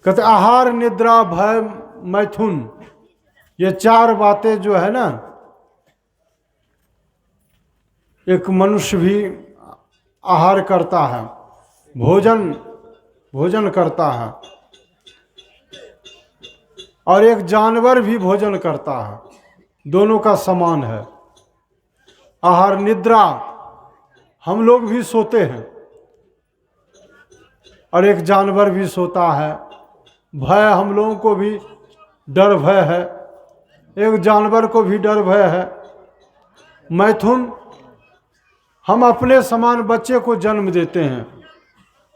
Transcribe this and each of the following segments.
कहते आहार निद्रा भय मैथुन, ये चार बातें जो है ना, एक मनुष्य भी आहार करता है, भोजन करता है, और एक जानवर भी भोजन करता है, दोनों का समान है। आहार निद्रा, हम लोग भी सोते हैं और एक जानवर भी सोता है। भय, हम लोगों को भी डर भय है, एक जानवर को भी डर भय है। मैथुन, हम अपने समान बच्चे को जन्म देते हैं।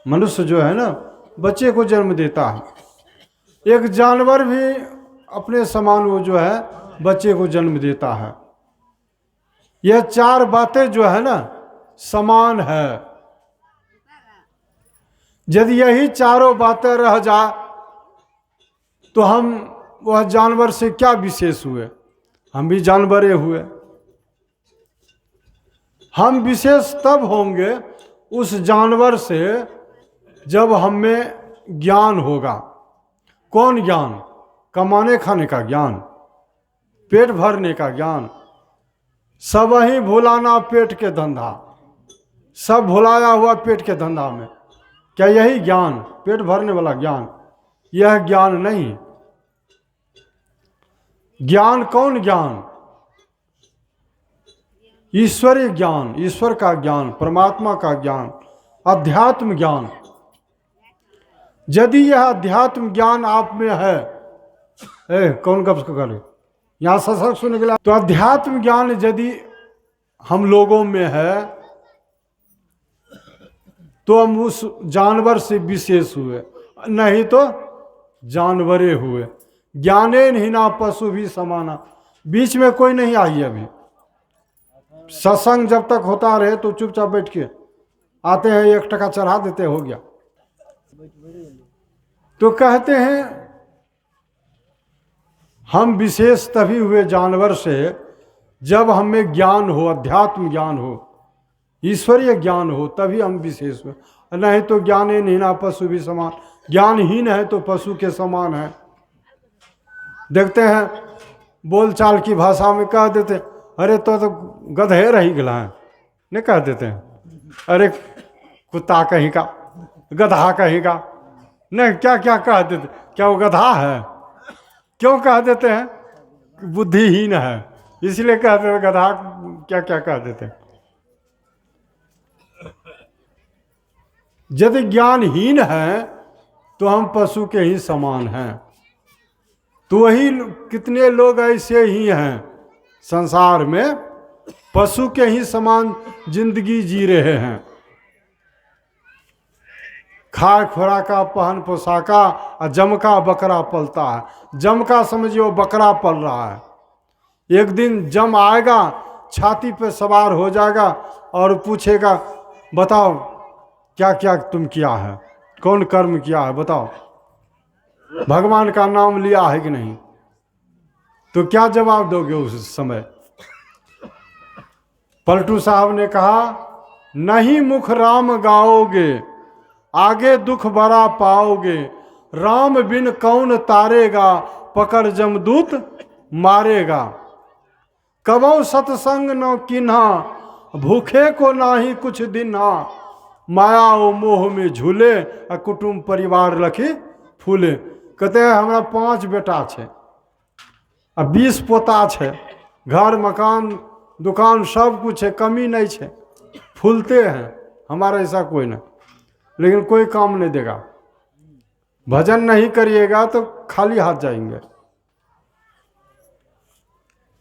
मनुष्य जो है ना, बच्चे को जन्म देता है। एक जानवर भी अपने समान वो जो है बच्चे को जन्म देता है। यह चार बातें जो है ना समान है। यदि यही चारों बातें रह जाए तो हम वह जानवर से क्या विशेष हुए? हम भी जानवरे हुए। हम विशेष तब होंगे उस जानवर से जब हमें ज्ञान होगा। कौन ज्ञान? कमाने खाने का ज्ञान, पेट भरने का ज्ञान। सब ही भुलाना पेट के धंधा, सब भुलाया हुआ पेट के धंधा में। क्या यही ज्ञान? पेट भरने वाला ज्ञान? यह ज्ञान नहीं। ज्ञान कौन ज्ञान? ईश्वरीय ज्ञान, ईश्वर का ज्ञान, परमात्मा का ज्ञान, अध्यात्म ज्ञान। यदि यह अध्यात्म ज्ञान आप में है, कौन गप करे यहाँ सत्संग सुनने के लिए, तो अध्यात्म ज्ञान यदि हम लोगों में है तो हम उस जानवर से विशेष हुए, नहीं तो जानवरे हुए। ज्ञाने हीना पशु भी समाना। बीच में कोई नहीं आई अभी। सत्संग जब तक होता रहे तो चुपचाप बैठ के आते हैं, 1 टका चढ़ा देते, हो गया। तो कहते हैं हम विशेष तभी हुए जानवर से जब हमें ज्ञान हो, अध्यात्म ज्ञान हो, ईश्वरीय ज्ञान हो, तभी हम विशेष हुए। नहीं तो ज्ञाने हीना पशु भी समान। ज्ञानहीन है तो पशु के समान है। देखते हैं बोलचाल की भाषा में कह देते, अरे तो गधे रही गला है, नहीं कह देते हैं। अरे कुत्ता कहीं का, गधा कहीं का, नहीं क्या क्या कह देते। क्या वो गधा है? क्यों कह देते हैं? बुद्धिहीन है, इसलिए कहते हैं गधा। क्या क्या कह देते हैं। यदि ज्ञानहीन है तो हम पशु के ही समान हैं। तो वही कितने लोग ऐसे ही हैं संसार में, पशु के ही समान जिंदगी जी रहे हैं। खाए खुराका, पहन पोशाका, और जमका बकरा पलता है। जमका समझिए बकरा पल रहा है। एक दिन जम आएगा, छाती पे सवार हो जाएगा और पूछेगा, बताओ क्या क्या तुम किया है, कौन कर्म किया है, बताओ, भगवान का नाम लिया है कि नहीं? तो क्या जवाब दोगे उस समय? पलटू साहब ने कहा, नहीं मुख राम गाओगे, आगे दुख बड़ा पाओगे। राम बिन कौन तारेगा, पकड़ जमदूत मारेगा। कबौ सत्संग न किन्हा, भूखे को नाही कुछ दिन्हा। माया ओ मोह में झूले, आ कुटुंब परिवार रखी फूले। कहते हैं हमरा 5 बेटा छे आ 20 पोता छे, घर मकान दुकान सब कुछ है, कमी नहीं छे, फूलते हैं। हमारा ऐसा कोई नहीं, लेकिन कोई काम नहीं देगा। भजन नहीं करिएगा तो खाली हाथ जाएंगे।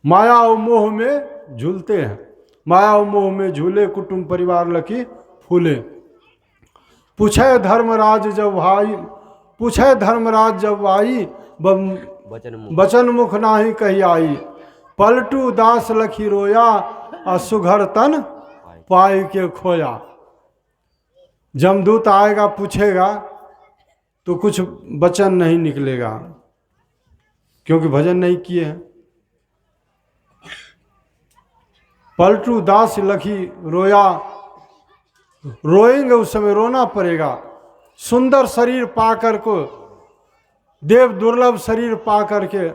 माया और मोह में झूलते हैं। माया और मोह में झूले, कुटुंब परिवार लखी फूले। पूछे धर्मराज जब भाई, पूछे धर्मराज जब आई, बचन मुख नाही कही आई। पलटू दास लखी रोया, और सुघर तन पाई के खोया। जमदूत आएगा पूछेगा तो कुछ वचन नहीं निकलेगा, क्योंकि भजन नहीं किए हैं। पलटू दास लखी रोया, रोएंगे उस समय रोना पड़ेगा। सुंदर शरीर पाकर को देव दुर्लभ शरीर पा करके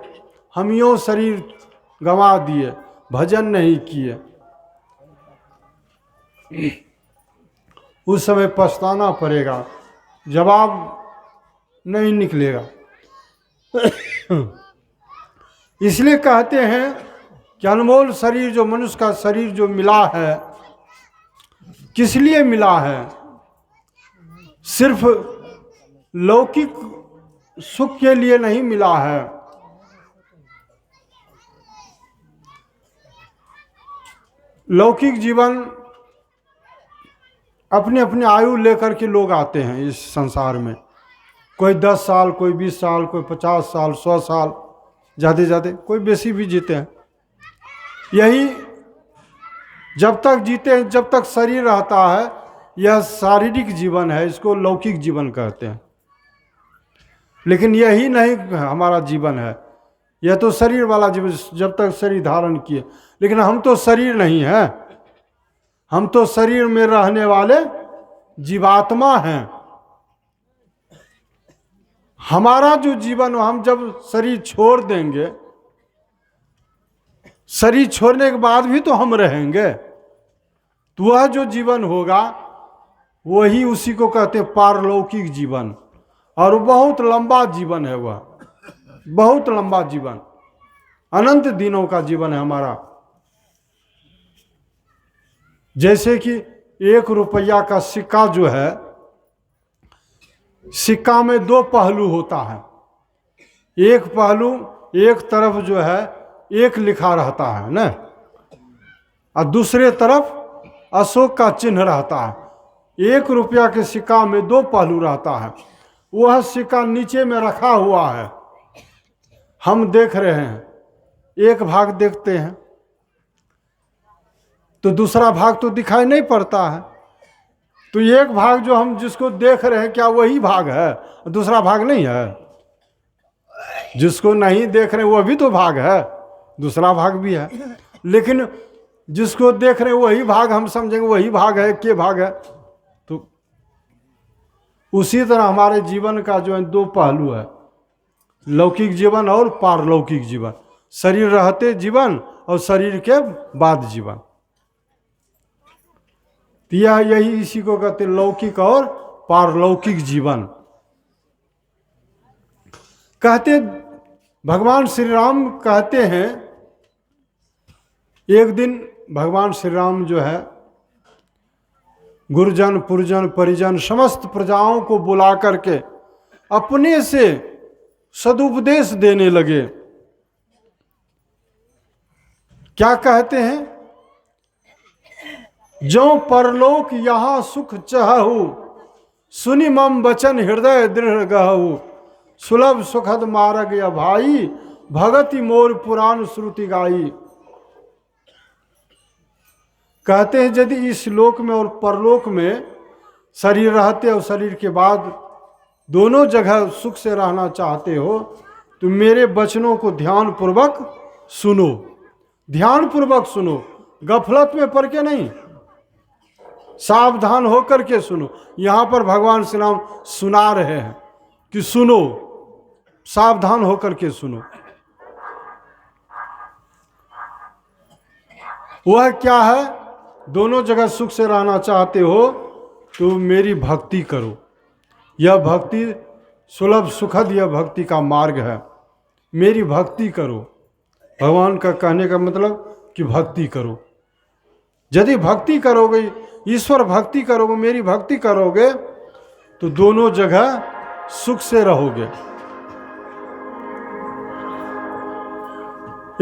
हम यूँ शरीर गंवा दिए, भजन नहीं किए। उस समय पछताना पड़ेगा, जवाब नहीं निकलेगा। इसलिए कहते हैं कि अनमोल शरीर जो मनुष्य का शरीर जो मिला है, किस लिए मिला है? सिर्फ लौकिक सुख के लिए नहीं मिला है। लौकिक जीवन अपने अपने आयु लेकर के लोग आते हैं इस संसार में। कोई 10 साल, कोई 20 साल, कोई 50 साल, 100 साल, ज़्यादा ज़्यादा कोई बेसी भी जीते हैं। यही जब तक जीते हैं, जब तक शरीर रहता है, यह शारीरिक जीवन है, इसको लौकिक जीवन कहते हैं। लेकिन यही नहीं हमारा जीवन है, यह तो शरीर वाला जीवन, जब तक शरीर धारण किए। लेकिन हम तो शरीर नहीं है, हम तो शरीर में रहने वाले जीवात्मा हैं। हमारा जो जीवन, हम जब शरीर छोड़ देंगे, शरीर छोड़ने के बाद भी तो हम रहेंगे, तो वह जो जीवन होगा वही उसी को कहते हैं पारलौकिक जीवन। और बहुत लंबा जीवन है वह, बहुत लंबा जीवन, अनंत दिनों का जीवन है हमारा। जैसे कि 1 रुपया का सिक्का जो है, सिक्का में 2 पहलू होता है। एक पहलू, एक तरफ जो है 1 लिखा रहता है ना, और दूसरे तरफ अशोक का चिन्ह रहता है। 1 रुपया के सिक्का में 2 पहलू रहता है। वह सिक्का नीचे में रखा हुआ है, हम देख रहे हैं, एक भाग देखते हैं तो दूसरा भाग तो दिखाई नहीं पड़ता है। तो एक भाग जो हम जिसको देख रहे हैं, क्या वही भाग है? दूसरा भाग नहीं है। जिसको नहीं देख रहे वह भी तो भाग है, दूसरा भाग भी है। लेकिन जिसको देख रहे हैं वही भाग हम समझेंगे वही भाग है, के भाग है। तो उसी तरह हमारे जीवन का जो है 2 पहलू है, लौकिक जीवन और पारलौकिक जीवन। शरीर रहते जीवन और शरीर के बाद जीवन। यही इसी को कहते हैं लौकिक और पारलौकिक जीवन। कहते भगवान श्री राम कहते हैं, एक दिन भगवान श्री राम जो है गुरुजन पुरजन परिजन समस्त प्रजाओं को बुला करके अपने से सदुपदेश देने लगे। क्या कहते हैं? जो परलोक यहाँ सुख चहु, सुनि मम वचन हृदय दृढ़ गहु, सुलभ सुखद मार्ग या भाई, भगति मोर पुराण श्रुति गाई। कहते हैं यदि इस लोक में और परलोक में शरीर रहते और शरीर के बाद दोनों जगह सुख से रहना चाहते हो, तो मेरे वचनों को ध्यान पूर्वक सुनो, ध्यान पूर्वक सुनो, गफलत में पड़ के नहीं, सावधान होकर के सुनो। यहाँ पर भगवान श्री राम सुना रहे हैं कि सुनो, सावधान होकर के सुनो। वह क्या है? दोनों जगह सुख से रहना चाहते हो तो मेरी भक्ति करो। यह भक्ति सुलभ सुखद, यह भक्ति का मार्ग है। मेरी भक्ति करो। भगवान का कहने का मतलब कि भक्ति करो। यदि भक्ति करोगे, ईश्वर भक्ति करोगे, मेरी भक्ति करोगे, तो दोनों जगह सुख से रहोगे।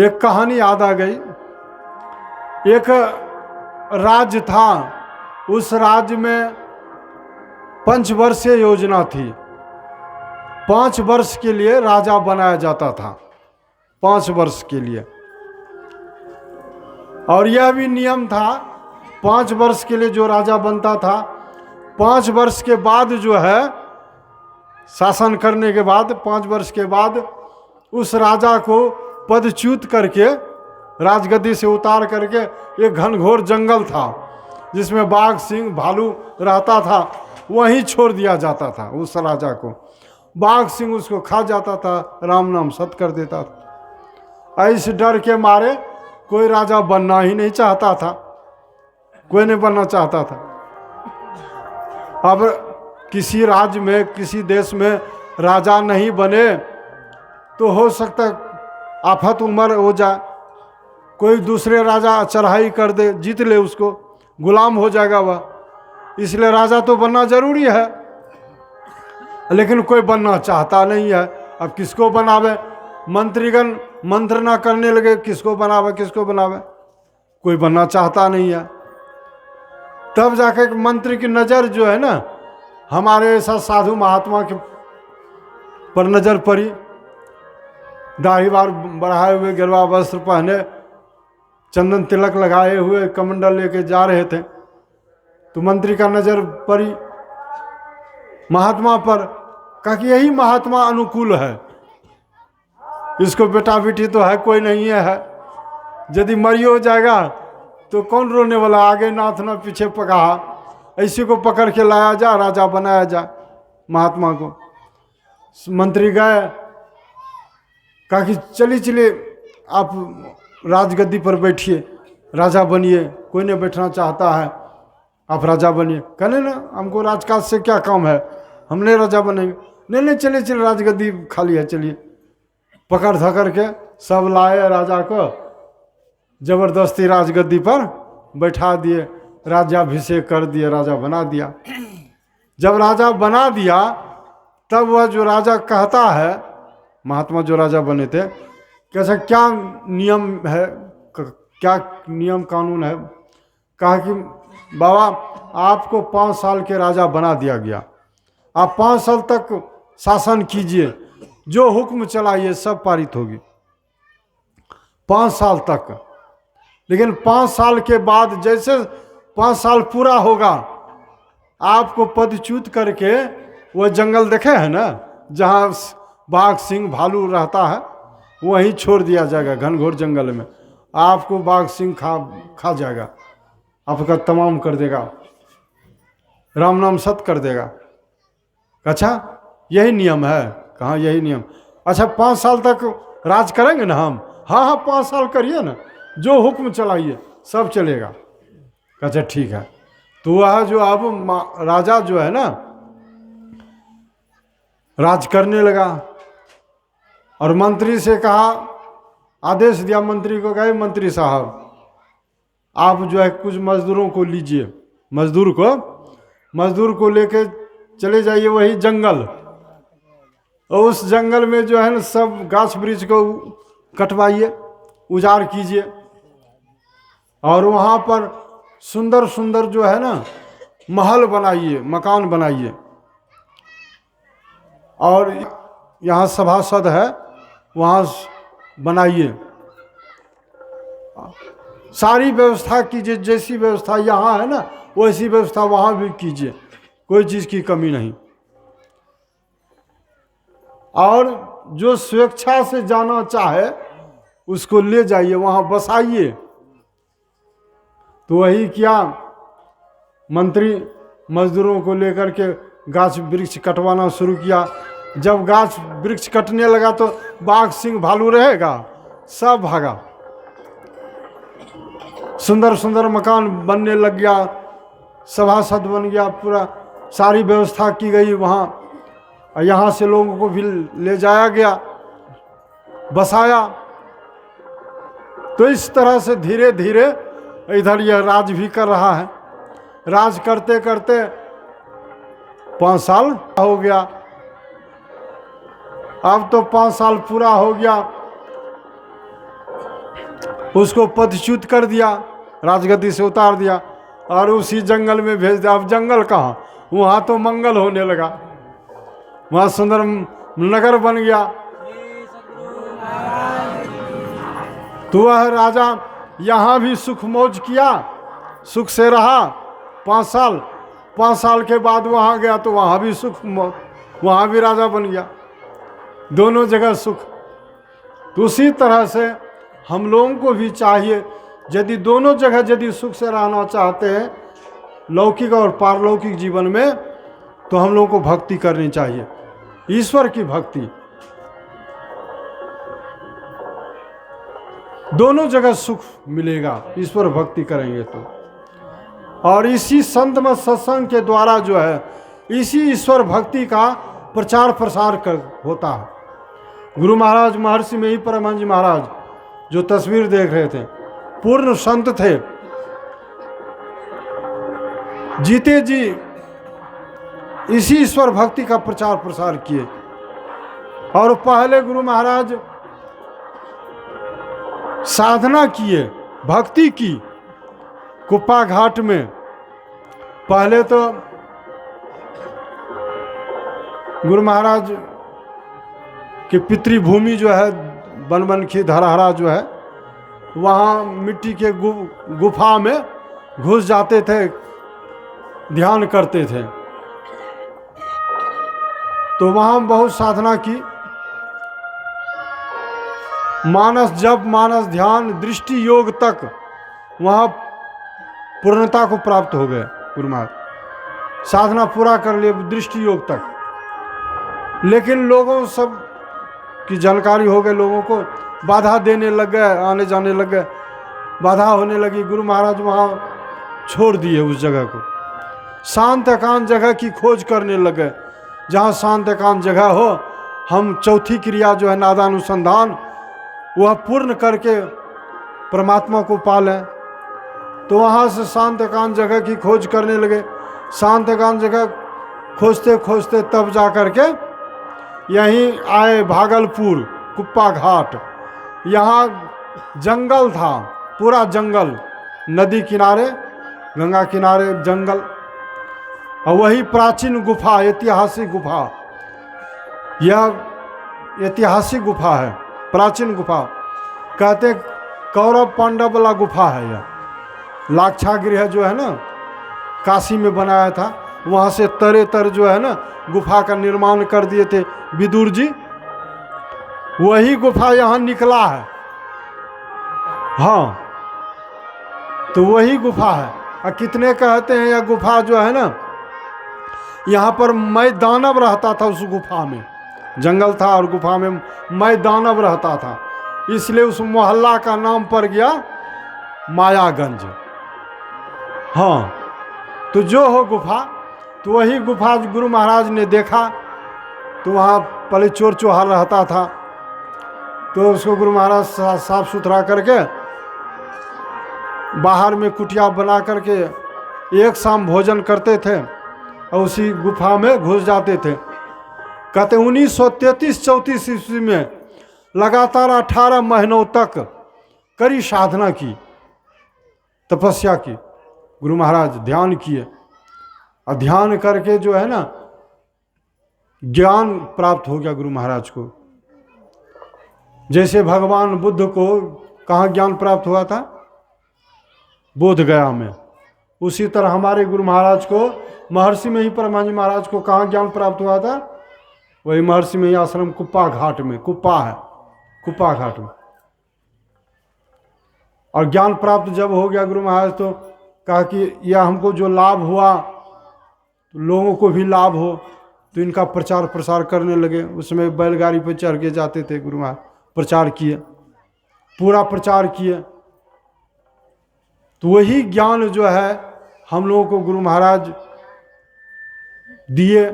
एक कहानी याद आ गई। एक राज्य था, उस राज्य में 5 वर्षीय योजना थी। 5 वर्ष के लिए राजा बनाया जाता था, 5 वर्ष के लिए। और यह भी नियम था, 5 वर्ष के लिए जो राजा बनता था, 5 वर्ष के बाद जो है शासन करने के बाद, 5 वर्ष के बाद उस राजा को पदच्युत करके राजगद्दी से उतार करके एक घनघोर जंगल था जिसमें बाघ सिंह भालू रहता था, वहीं छोड़ दिया जाता था उस राजा को। बाघ सिंह उसको खा जाता था, राम नाम सत कर देता था। इस डर के मारे कोई राजा बनना ही नहीं चाहता था, कोई नहीं बनना चाहता था। अब किसी राज्य में, किसी देश में राजा नहीं बने तो हो सकता है आफत उमर हो जाए, कोई दूसरे राजा चढ़ाई कर दे, जीत ले उसको, गुलाम हो जाएगा वह। इसलिए राजा तो बनना जरूरी है, लेकिन कोई बनना चाहता नहीं है। अब किसको बनावे? मंत्रीगण मंत्रणा करने लगे, किसको बनावे किसको बनावे, कोई बनना चाहता नहीं है। तब जाकर मंत्री की नज़र जो है ना हमारे ऐसा साधु महात्मा के पर नज़र पड़ी, दाढ़ी बार बढ़ाए हुए, गिरवा वस्त्र पहने, चंदन तिलक लगाए हुए, कमंडल लेके जा रहे थे। तो मंत्री का नज़र पड़ी महात्मा पर, कहा कि यही महात्मा अनुकूल है, इसको बेटा बेटी तो है कोई नहीं है, यदि मरी हो जाएगा तो कौन रोने वाला, आगे नाथ ना पीछे पकाहा, ऐसे को पकड़ के लाया जा, राजा बनाया जा महात्मा को। मंत्री गए, कहा कि चलिए चलिए आप राजगद्दी पर बैठिए, राजा बनिए, कोई नहीं बैठना चाहता है, आप राजा बनिए। कहने ना हमको राजकाज से क्या काम है, हमने राजा बनेंगे। नहीं नहीं चलिए चलिए राजगद्दी खाली है, चलिए। पकड़ धकड़ के सब लाए, राजा को जबरदस्ती राजगद्दी पर बैठा दिए, राज्याभिषेक कर दिए, राजा बना दिया। जब राजा बना दिया तब वह जो राजा कहता है, महात्मा जो राजा बने थे, कैसा क्या नियम है, क्या नियम कानून है। कहा कि बाबा आपको 5 साल के राजा बना दिया गया, आप 5 साल तक शासन कीजिए, जो हुक्म चलाइए सब पारित होगी 5 साल तक। लेकिन 5 साल के बाद जैसे 5 साल पूरा होगा, आपको पदच्युत करके वह जंगल देखे है ना जहाँ बाघ सिंह भालू रहता है, वहीं छोड़ दिया जाएगा, घनघोर जंगल में। आपको बाघ सिंह खा जाएगा, आपका तमाम कर देगा, राम नाम सत कर देगा। अच्छा यही नियम है? कहाँ यही नियम। अच्छा 5 साल तक राज करेंगे ना हम? हाँ हाँ 5 साल करिए ना, जो हुक्म चलाइए सब चलेगा। अच्छा ठीक है। तो वह जो अब राजा जो है ना राज करने लगा और मंत्री से कहा, आदेश दिया मंत्री को, कहे मंत्री साहब आप जो है कुछ मजदूरों को लीजिए, मजदूर को लेके चले जाइए वही जंगल, और उस जंगल में जो है ना सब गाछ वृक्ष को कटवाइए, उजाड़ कीजिए, और वहाँ पर सुंदर सुंदर जो है ना महल बनाइए, मकान बनाइए, और यहाँ सभासद है वहाँ बनाइए, सारी व्यवस्था कीजिए, जैसी व्यवस्था यहाँ है ना वैसी व्यवस्था वहाँ भी कीजिए, कोई चीज़ की कमी नहीं। और जो स्वेच्छा से जाना चाहे उसको ले जाइए, वहाँ बसाइए। तो वही किया, मंत्री मजदूरों को लेकर के गाछ वृक्ष कटवाना शुरू किया। जब गाछ वृक्ष कटने लगा तो बाघ सिंह भालू रहेगा, सब भागा, सुंदर सुंदर मकान बनने लग गया, सभासद बन गया, पूरा सारी व्यवस्था की गई वहाँ, और यहाँ से लोगों को भी ले जाया गया, बसाया। तो इस तरह से धीरे धीरे इधर यह राज भी कर रहा है। राज करते करते 5 साल हो गया। अब तो 5 साल पूरा हो गया, उसको पदच्युत कर दिया, राजगद्दी से उतार दिया और उसी जंगल में भेज दिया। अब जंगल कहाँ, वहाँ तो मंगल होने लगा, वहाँ सुंदर नगर बन गया। तो वह राजा यहाँ भी सुख मौज किया, सुख से रहा 5 साल। 5 साल के बाद वहाँ गया तो वहाँ भी सुख मौज, वहाँ भी राजा बन गया, दोनों जगह सुख। तो उसी तरह से हम लोगों को भी चाहिए, यदि दोनों जगह यदि सुख से रहना चाहते हैं लौकिक और पारलौकिक जीवन में, तो हम लोगों को भक्ति करनी चाहिए। ईश्वर की भक्ति, दोनों जगह सुख मिलेगा ईश्वर भक्ति करेंगे तो। और इसी संत मत सत्संग के द्वारा जो है इसी ईश्वर भक्ति का प्रचार प्रसार होता है। गुरु महाराज महर्षि में ही परमहंस जी महाराज जो तस्वीर देख रहे थे, पूर्ण संत थे, जीते जी इसी ईश्वर भक्ति का प्रचार प्रसार किए। और पहले गुरु महाराज साधना किए, भक्ति की कुप्पा घाट में। पहले तो गुरु महाराज की पितृभूमि जो है बनबनखी धरहरा जो है, वहाँ मिट्टी के गुफा में घुस जाते थे, ध्यान करते थे। तो वहाँ बहुत साधना की, मानस जप, मानस ध्यान, दृष्टि योग तक वहाँ पूर्णता को प्राप्त हो गए। गुरु महाराज साधना पूरा कर लिए दृष्टि योग तक। लेकिन लोगों सब की जानकारी हो गई, लोगों को बाधा देने लग गए, आने जाने लग गए, बाधा होने लगी। गुरु महाराज वहाँ छोड़ दिए उस जगह को, शांत एकांत जगह की खोज करने लग गए। जहाँ शांत एकांत जगह हो, हम चौथी क्रिया जो है नादानुसंधान वह पूर्ण करके परमात्मा को पालें। तो वहाँ से शांत एकांत जगह की खोज करने लगे। शांत एकांत जगह खोजते खोजते तब जा कर के यहीं आए भागलपुर कुप्पा घाट। यहाँ जंगल था, पूरा जंगल, नदी किनारे, गंगा किनारे जंगल, और वही प्राचीन गुफा, ऐतिहासिक गुफा, यह ऐतिहासिक गुफा है, प्राचीन गुफा। कहते कौरव पांडव वाला गुफा है यह। लाक्षागृह जो है ना काशी में बनाया था, वहाँ से तरे तर जो है ना गुफा का निर्माण कर दिए थे विदुर जी, वही गुफा यहाँ निकला है। हाँ, तो वही गुफा है। और कितने कहते हैं यह गुफा जो है ना, यहाँ पर मैं दानव रहता था उस गुफा में, जंगल था और गुफा में मैं दानव रहता था, इसलिए उस मोहल्ला का नाम पड़ गया मायागंज। हाँ, तो जो हो गुफा, तो वही गुफा गुरु महाराज ने देखा। तो वहाँ पहले चोर चौहार रहता था, तो उसको गुरु महाराज साफ सुथरा करके बाहर में कुटिया बना करके एक शाम भोजन करते थे और उसी गुफा में घुस जाते थे। कहते 1933-34 ईस्वी में लगातार 18 महीनों तक कड़ी साधना की, तपस्या की। गुरु महाराज ध्यान किए और ध्यान करके जो है ना ज्ञान प्राप्त हो गया गुरु महाराज को। जैसे भगवान बुद्ध को कहाँ ज्ञान प्राप्त हुआ था? बोध गया में। उसी तरह हमारे गुरु महाराज को, महर्षि में ही परमहंस जी महाराज को कहाँ ज्ञान प्राप्त हुआ था? वही महर्षि में ही आश्रम कुप्पा घाट में, कुप्पा है, कुप्पा घाट में। और ज्ञान प्राप्त जब हो गया गुरु महाराज, तो कहा कि यह हमको जो लाभ हुआ तो लोगों को भी लाभ हो, तो इनका प्रचार प्रसार करने लगे। उसमें बैलगाड़ी पर चढ़ के जाते थे गुरु महाराज, प्रचार किए, पूरा प्रचार किए। तो वही ज्ञान जो है हम लोगों को गुरु महाराज दिए।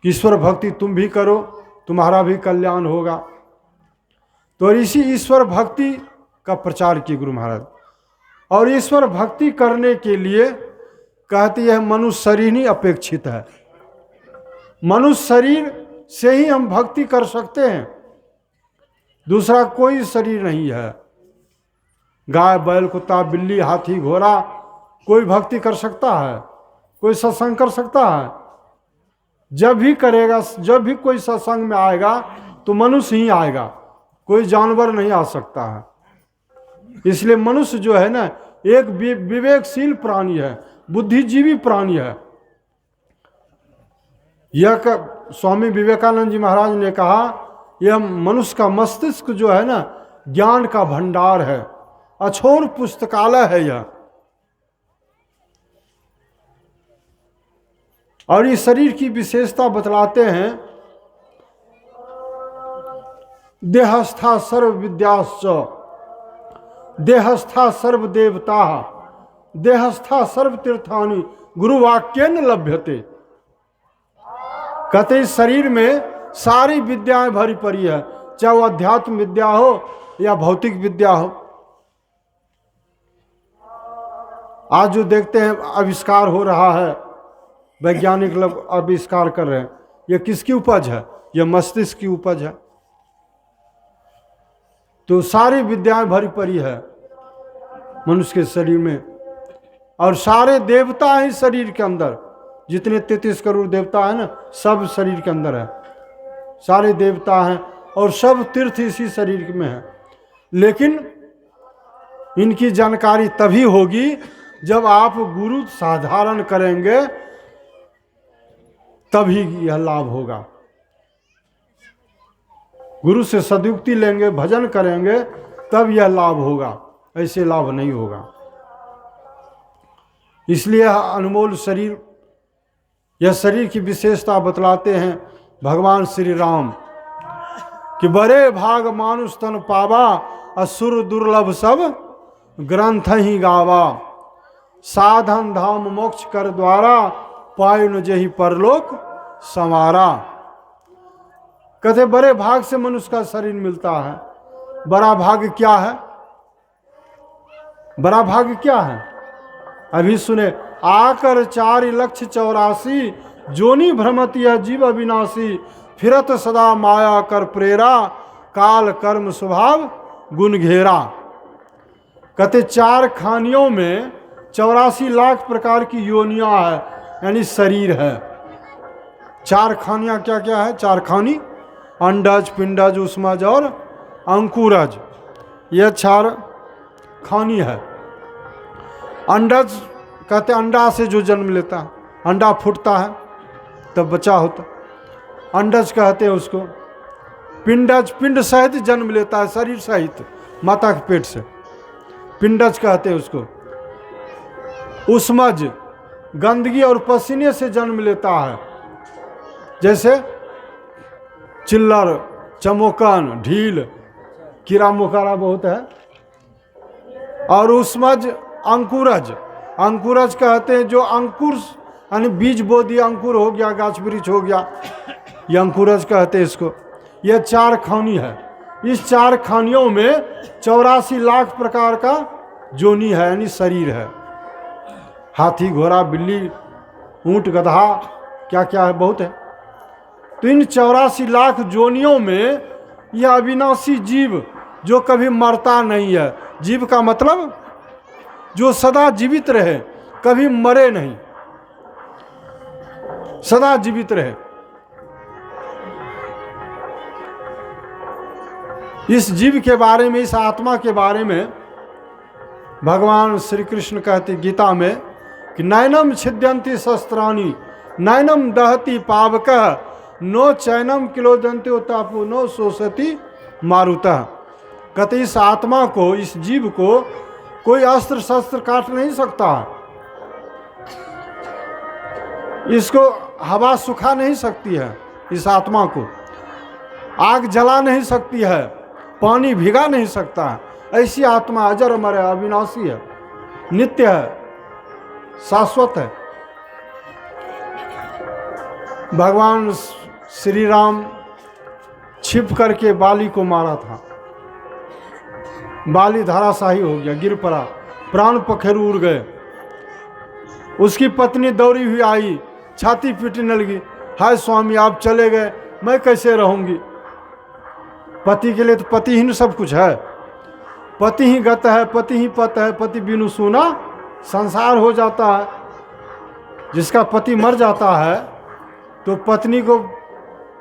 ईश्वर भक्ति तुम भी करो, तुम्हारा भी कल्याण होगा। तो इसी ईश्वर भक्ति का प्रचार किए गुरु महाराज। और ईश्वर भक्ति करने के लिए कहती है मनुष्य शरीर ही अपेक्षित है। मनुष्य शरीर से ही हम भक्ति कर सकते हैं, दूसरा कोई शरीर नहीं है। गाय बैल कुत्ता बिल्ली हाथी घोड़ा कोई भक्ति कर सकता है? कोई सत्संग कर सकता है? जब भी करेगा, जब भी कोई सत्संग में आएगा तो मनुष्य ही आएगा, कोई जानवर नहीं आ सकता है। इसलिए मनुष्य जो है ना एक विवेकशील प्राणी है, बुद्धिजीवी प्राणी है। यह स्वामी विवेकानंद जी महाराज ने कहा, यह मनुष्य का मस्तिष्क जो है ना ज्ञान का भंडार है, अछोर पुस्तकालय है यह। और इस शरीर की विशेषता बतलाते हैं, देहस्था सर्व विद्याश्च, देहस्था सर्व देवता, देहस्था सर्व तीर्थानि गुरुवाक्येन लभ्यते। कहते इस शरीर में सारी विद्याएं भरी पड़ी है, चाहे वो अध्यात्म विद्या हो या भौतिक विद्या हो। आज जो देखते हैं आविष्कार हो रहा है, वैज्ञानिक लोग आविष्कार कर रहे हैं, ये किसकी उपज है? ये मस्तिष्क की उपज है। तो सारी विद्याएं भरी पड़ी है मनुष्य के शरीर में, और सारे देवता हैं शरीर के अंदर। जितने 33 करोड़ देवता है ना, सब शरीर के अंदर है, सारे देवता हैं, और सब तीर्थ इसी शरीर में है। लेकिन इनकी जानकारी तभी होगी जब आप गुरु साधारण करेंगे, तभी यह लाभ होगा। गुरु से सदुक्ति लेंगे, भजन करेंगे, तब यह लाभ होगा, ऐसे लाभ नहीं होगा। इसलिए अनमोल शरीर, यह शरीर की विशेषता बतलाते हैं भगवान श्री राम कि बड़े भाग मानुष तन पावा, असुर दुर्लभ सब ग्रंथ ही गावा, साधन धाम मोक्ष कर द्वारा, पाय न जही परलोक संवारा। कहते बड़े भाग से मनुष्य का शरीर मिलता है। बड़ा भाग क्या है? बड़ा भाग क्या है? अभी सुने, आकर 4,84,000 जोनी भ्रमत यह जीव अविनाशी, फिरत सदा माया कर प्रेरा, काल कर्म स्वभाव गुण घेरा। कहते 4 खानियों में 84 लाख प्रकार की योनियां है, यानी शरीर है। 4 खानियां क्या क्या है? 4 खानी, अंडज, पिंडज, उष्मज और अंकुरज, यह 4 खानी है। अंडज कहते अंडा से जो जन्म लेता है, अंडा फूटता है तब बच्चा होता, अंडज कहते हैं उसको। पिंडज पिंड सहित जन्म लेता है, शरीर सहित, माता के पेट से, पिंडज कहते हैं उसको। उष्मज गंदगी और पसीने से जन्म लेता है, जैसे चिल्लर, चमोकन, ढील, कीड़ा मकोड़ा बहुत है। और उष्मज अंकुरज, अंकुरज कहते हैं जो अंकुर यानी बीज बो दिया, अंकुर हो गया, गाछ वृक्ष हो गया, ये अंकुरज कहते हैं इसको। यह 4 खानी है। इस 4 खानियों में 84 लाख प्रकार का जोनी है, यानी शरीर है। हाथी, घोड़ा, बिल्ली, ऊंट, गधा, क्या क्या है, बहुत है। तो इन 84 लाख जोनियों में यह अविनाशी जीव जो कभी मरता नहीं है, जीव का मतलब जो सदा जीवित रहे, कभी मरे नहीं, सदा जीवित रहे। इस जीव के बारे में, इस आत्मा के बारे में भगवान श्री कृष्ण कहते गीता में कि नैनम छिद्यंती शस्त्राणि, नैनम दहती पावकः, नो चैनम किलोदंत्यो तापो, नो शोषति मारुतः। कहते इस आत्मा को, इस जीव को कोई अस्त्र शस्त्र काट नहीं सकता है, इसको हवा सुखा नहीं सकती है, इस आत्मा को आग जला नहीं सकती है, पानी भिगा नहीं सकता है। ऐसी आत्मा अजर अमर है, अविनाशी है, नित्य है, शाश्वत है। भगवान श्री राम छिप करके बाली को मारा था, बाली धराशाही हो गया, गिर पड़ा, प्राण पखेरु उड़ गए। उसकी पत्नी दौड़ी हुई आई, छाती पीटने लगी, हाय स्वामी आप चले गए, मैं कैसे रहूंगी। पति के लिए तो पति ही सब कुछ है, पति ही गत है, पति ही पत है, पति बिनु सुना संसार हो जाता है। जिसका पति मर जाता है तो पत्नी को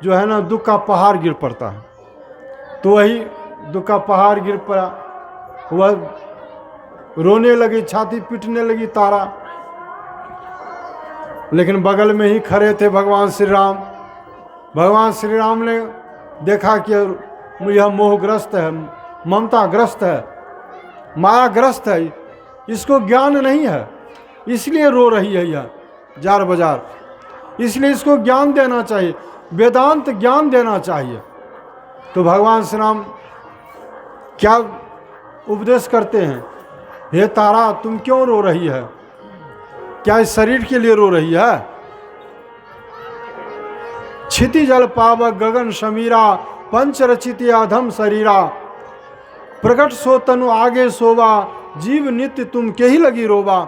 जो है ना दुख का पहाड़ गिर पड़ता है। तो वही दुख का पहाड़ गिर पड़ा, वह रोने लगी, छाती पीटने लगी तारा। लेकिन बगल में ही खड़े थे भगवान श्री राम। भगवान श्री राम ने देखा कि यह मोहग्रस्त है, ममताग्रस्त है, मायाग्रस्त है, इसको ज्ञान नहीं है, इसलिए रो रही है यह जार बजार। इसलिए इसको ज्ञान देना चाहिए, वेदांत ज्ञान देना चाहिए। तो भगवान श्री राम क्या उपदेश करते हैं, हे तारा तुम क्यों रो रही है? क्या इस शरीर के लिए रो रही है? क्षिति जल पावक गगन समीरा, पंच रचित अधम शरीरा, प्रकट सो तनु आगे सोवा, जीव नित्य तुम के ही लगी रोवा।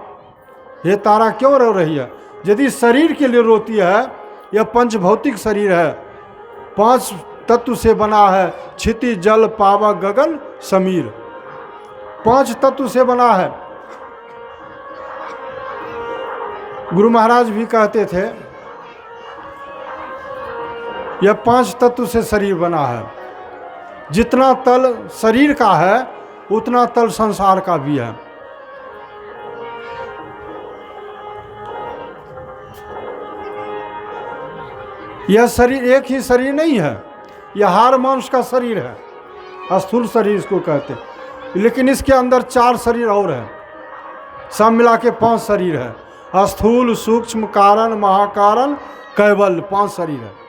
हे तारा क्यों रो रही है? यदि शरीर के लिए रोती है, यह पंच भौतिक शरीर है, 5 तत्व से बना है, क्षिति जल पावक गगन समीर, 5 तत्व से बना है। गुरु महाराज भी कहते थे यह 5 तत्व से शरीर बना है। जितना तल शरीर का है उतना तल संसार का भी है। यह शरीर एक ही शरीर नहीं है, यह हाड़ मांस का शरीर है, स्थूल शरीर इसको कहते हैं। लेकिन इसके अंदर 4 शरीर और है, सब मिला के 5 शरीर है। स्थूल, सूक्ष्म, कारण, महाकारण, कैवल्य, 5 शरीर है।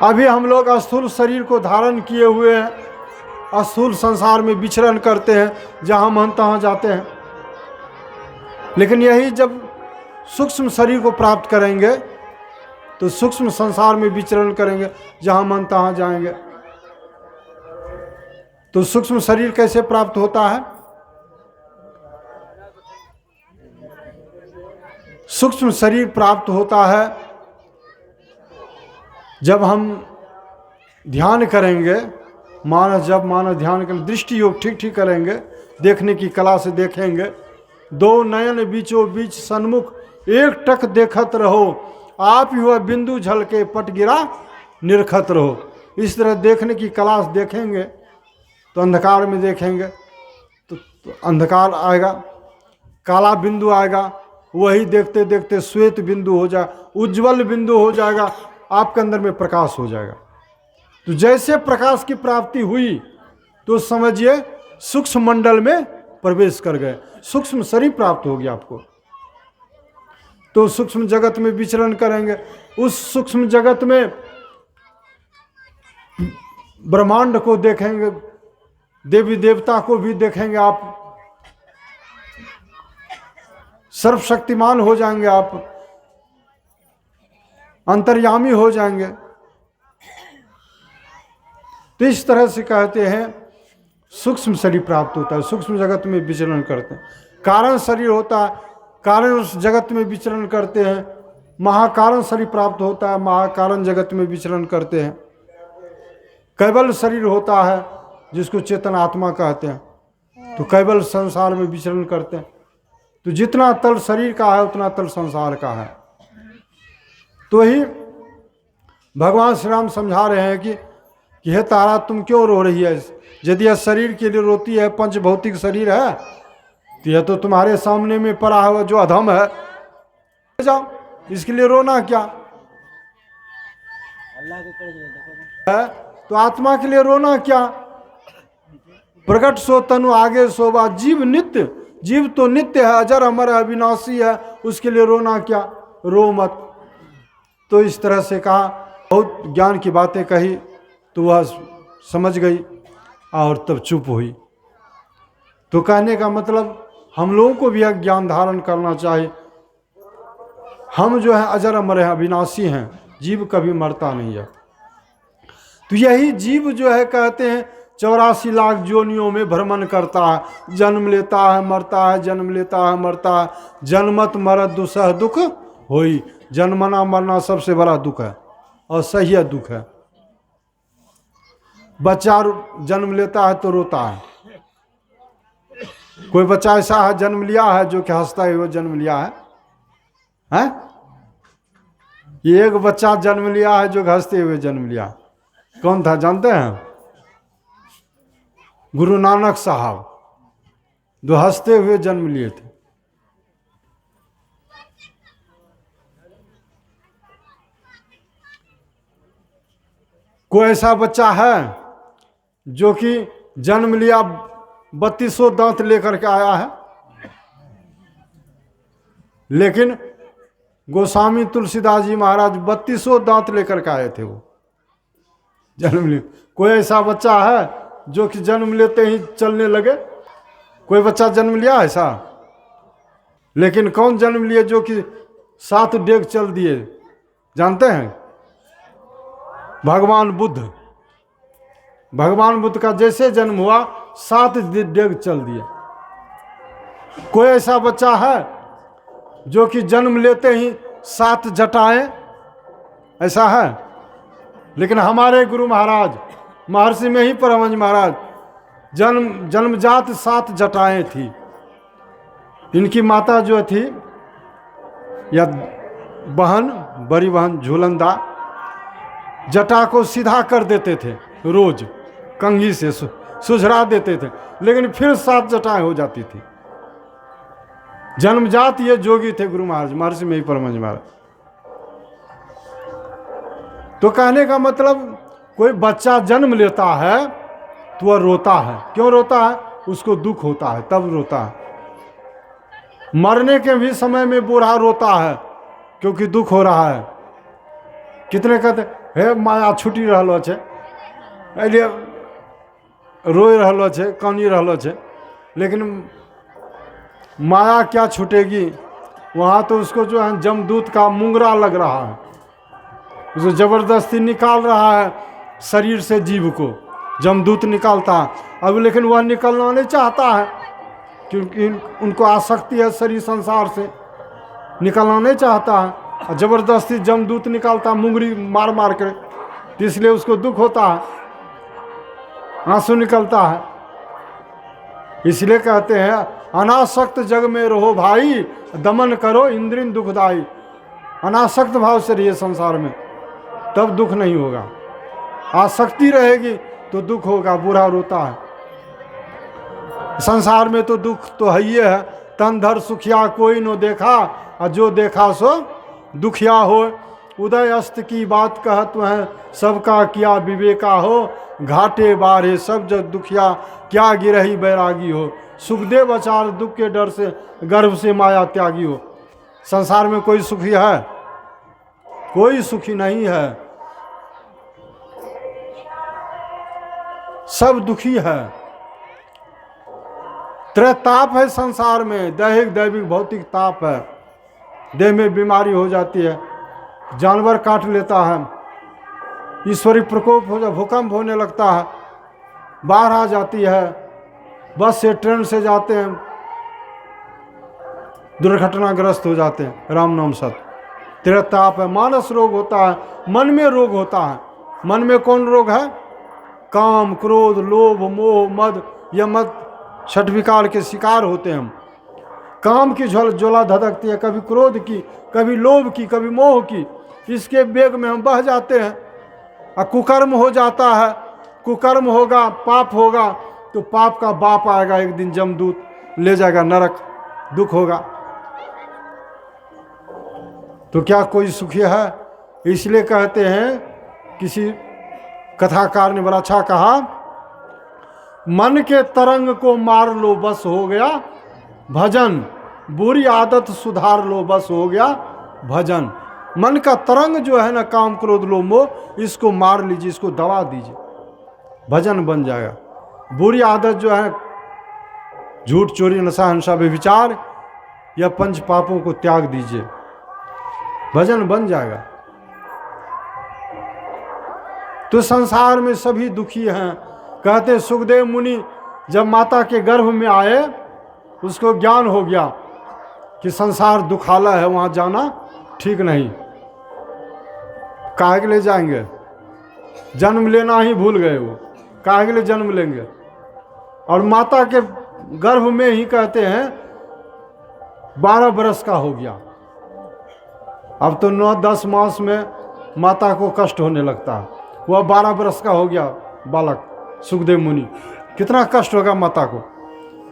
अभी हम लोग स्थूल शरीर को धारण किए हुए हैं, स्थूल संसार में विचरण करते हैं, जहाँ मन तहाँ जाते हैं। लेकिन यही जब सूक्ष्म शरीर को प्राप्त करेंगे तो सूक्ष्म संसार में विचरण करेंगे, जहाँ मन तहाँ जाएंगे। तो सूक्ष्म शरीर कैसे प्राप्त होता है? सूक्ष्म शरीर प्राप्त होता है जब हम ध्यान करेंगे, जब मानस ध्यान करेंगे, दृष्टि योग ठीक करेंगे, देखने की कला से देखेंगे, 2 नयन बीचों बीच सन्मुख एक टक देखत रहो, आप ही वह बिंदु झलके पट गिरा निरखत रहो। इस तरह देखने की कला से देखेंगे तो अंधकार में देखेंगे तो अंधकार आएगा, काला बिंदु आएगा, वही देखते देखते श्वेत बिंदु हो जाए, उज्जवल बिंदु हो जाएगा, आपके अंदर में प्रकाश हो जाएगा। तो जैसे प्रकाश की प्राप्ति हुई तो समझिए सूक्ष्म मंडल में प्रवेश कर गए, सूक्ष्म शरीर प्राप्त हो गया आपको। तो सूक्ष्म जगत में विचरण करेंगे, उस सूक्ष्म जगत में ब्रह्मांड को देखेंगे, देवी देवता को भी देखेंगे, आप सर्वशक्तिमान हो जाएंगे, आप अंतर्यामी हो जाएंगे। तो इस तरह से कहते हैं सूक्ष्म शरीर प्राप्त होता है, सूक्ष्म जगत में विचरण करते हैं। कारण शरीर होता है, कारण उस जगत में विचरण करते हैं। महाकारण शरीर प्राप्त होता है, महाकारण जगत में विचरण करते हैं। कैवल्य शरीर होता है जिसको चेतन आत्मा कहते हैं, तो कैवल्य संसार में विचरण करते हैं। तो जितना तल शरीर का है उतना तल संसार का है। तो ही भगवान श्री राम समझा रहे हैं कि हे तारा तुम क्यों रो रही है? यदि यह शरीर के लिए रोती है, पंच भौतिक शरीर है, तो यह तो तुम्हारे सामने में पड़ा हुआ जो अधम है, जाओ, इसके लिए रोना क्या है? तो आत्मा के लिए रोना क्या? प्रकट सो तनु आगे सोवा, जीव नित्य, जीव तो नित्य है, अजर अमर है, अविनाशी है, उसके लिए रोना क्या? रो मत। तो इस तरह से कहा, बहुत ज्ञान की बातें कही, तो वह समझ गई और तब चुप हुई। तो कहने का मतलब हम लोगों को भी यह ज्ञान धारण करना चाहिए। हम जो है अजर अमर है, अविनाशी हैं, जीव कभी मरता नहीं है। तो यही जीव जो है कहते हैं 84 लाख योनियों में भ्रमण करता है, जन्म लेता है मरता है, जन्म लेता है मरता है, जन्मत मरत दुसह दुख होई। जन्मना मरना सबसे बड़ा दुख है और सही दुख है। बच्चा जन्म लेता है तो रोता है। कोई बच्चा ऐसा है जन्म लिया है जो कि हंसता हुआ जन्म लिया है, हैं? ये एक बच्चा जन्म लिया है जो हंसते हुए जन्म लिया। कौन था जानते हैं? गुरु नानक साहब, जो हंसते हुए जन्म लिए थे। कोई ऐसा बच्चा है जो कि जन्म लिया 3200 दांत लेकर के आया है, लेकिन गोस्वामी तुलसीदास जी महाराज 32 दांत लेकर के आए थे। वो जन्म लिए। कोई ऐसा बच्चा है जो कि जन्म लेते ही चलने लगे? कोई बच्चा जन्म लिया ऐसा? लेकिन कौन जन्म लिए जो कि 7 डेग चल दिए? जानते हैं? भगवान बुद्ध। भगवान बुद्ध का जैसे जन्म हुआ 7 डेग चल दिए। कोई ऐसा बच्चा है जो कि जन्म लेते ही 7 जटाएं? ऐसा है? लेकिन हमारे गुरु महाराज महर्षि में ही परमहंस महाराज जन्मजात 7 जटाएं थी। इनकी माता जो थी या बहन, बड़ी बहन झूलनदा, जटा को सीधा कर देते थे, रोज कंघी से सुझरा देते थे, लेकिन फिर 7 जटाएं हो जाती थी। जन्मजात ये जोगी थे गुरु महाराज महर्षि में ही परमहंस महाराज। तो कहने का मतलब कोई बच्चा जन्म लेता है तो वह रोता है। क्यों रोता है? उसको दुख होता है तब रोता है। मरने के भी समय में बूढ़ा रोता है क्योंकि दुख हो रहा है। कितने कहते हे माया छूटी रहलो छे, एलिए रोई रहलो छे, कानी रहलो छे, लेकिन माया क्या छूटेगी? वहाँ तो उसको जो है जमदूत का मुंगरा लग रहा है, उसको जबरदस्ती निकाल रहा है शरीर से जीव को, जमदूत निकालता है। अब लेकिन वह निकलना नहीं चाहता है क्योंकि उनको आसक्ति है शरीर संसार से, निकलना नहीं चाहता है और जबरदस्ती जमदूत निकालता है मुंगरी मार मार कर, तो इसलिए उसको दुख होता है, आंसू निकलता है। इसलिए कहते हैं अनासक्त जग में रहो भाई, दमन करो इंद्रिन दुखदाई। अनासक्त भाव से रहिए संसार में, तब दुख नहीं होगा। आसक्ति रहेगी तो दुख होगा। बूढ़ा रोता है। संसार में तो दुख तो है ही है। तन धर सुखिया कोई नो देखा, और जो देखा सो दुखिया हो। उदय अस्त की बात कहत है, सबका किया विवेका हो। घाटे बारे सब जग दुखिया, क्या गिरही बैरागी हो। सुखदेव आचार्य दुख के डर से गर्भ से माया त्यागी हो। संसार में कोई सुखी है? कोई सुखी नहीं है, सब दुखी है। त्रैताप है संसार में, दैहिक दैविक भौतिक ताप है। देह में बीमारी हो जाती है, जानवर काट लेता है, ईश्वरी प्रकोप हो जाए, भूकंप होने लगता है, बाढ़ आ जाती है, बस से ट्रेन से जाते हैं दुर्घटनाग्रस्त हो जाते हैं। राम नाम सत्य। त्रैताप है। मानस रोग होता है, मन में रोग होता है। मन में कौन रोग है? काम, क्रोध, लोभ, मोह, मद, यह मद छठ विकार के शिकार होते हैं हम। काम की ज्वाला धधकती है, कभी क्रोध की, कभी लोभ की, कभी मोह की। इसके वेग में हम बह जाते हैं और कुकर्म हो जाता है। कुकर्म होगा, पाप होगा, तो पाप का बाप आएगा एक दिन, जमदूत ले जाएगा नरक, दुख होगा। तो क्या कोई सुखी है? इसलिए कहते हैं, किसी कथाकार ने बड़ा अच्छा कहा, मन के तरंग को मार लो बस हो गया भजन, बुरी आदत सुधार लो बस हो गया भजन। मन का तरंग जो है ना, काम क्रोध लोभ मोह, इसको मार लीजिए, इसको दबा दीजिए, भजन बन जाएगा। बुरी आदत जो है, झूठ, चोरी, नशा, हिंसा, व्यभिचार, या पंच पापों को त्याग दीजिए, भजन बन जाएगा। तो संसार में सभी दुखी हैं। कहते सुखदेव मुनि जब माता के गर्भ में आए, उसको ज्ञान हो गया कि संसार दुखालय है, वहाँ जाना ठीक नहीं। काहे के लिए जाएंगे? जन्म लेना ही भूल गए वो, काहे के लिए जन्म लेंगे? और माता के गर्भ में ही कहते हैं 12 बरस का हो गया। अब तो 9-10 मास में माता को कष्ट होने लगता है, वह 12 बरस का हो गया बालक सुखदेव मुनि। कितना कष्ट होगा माता को?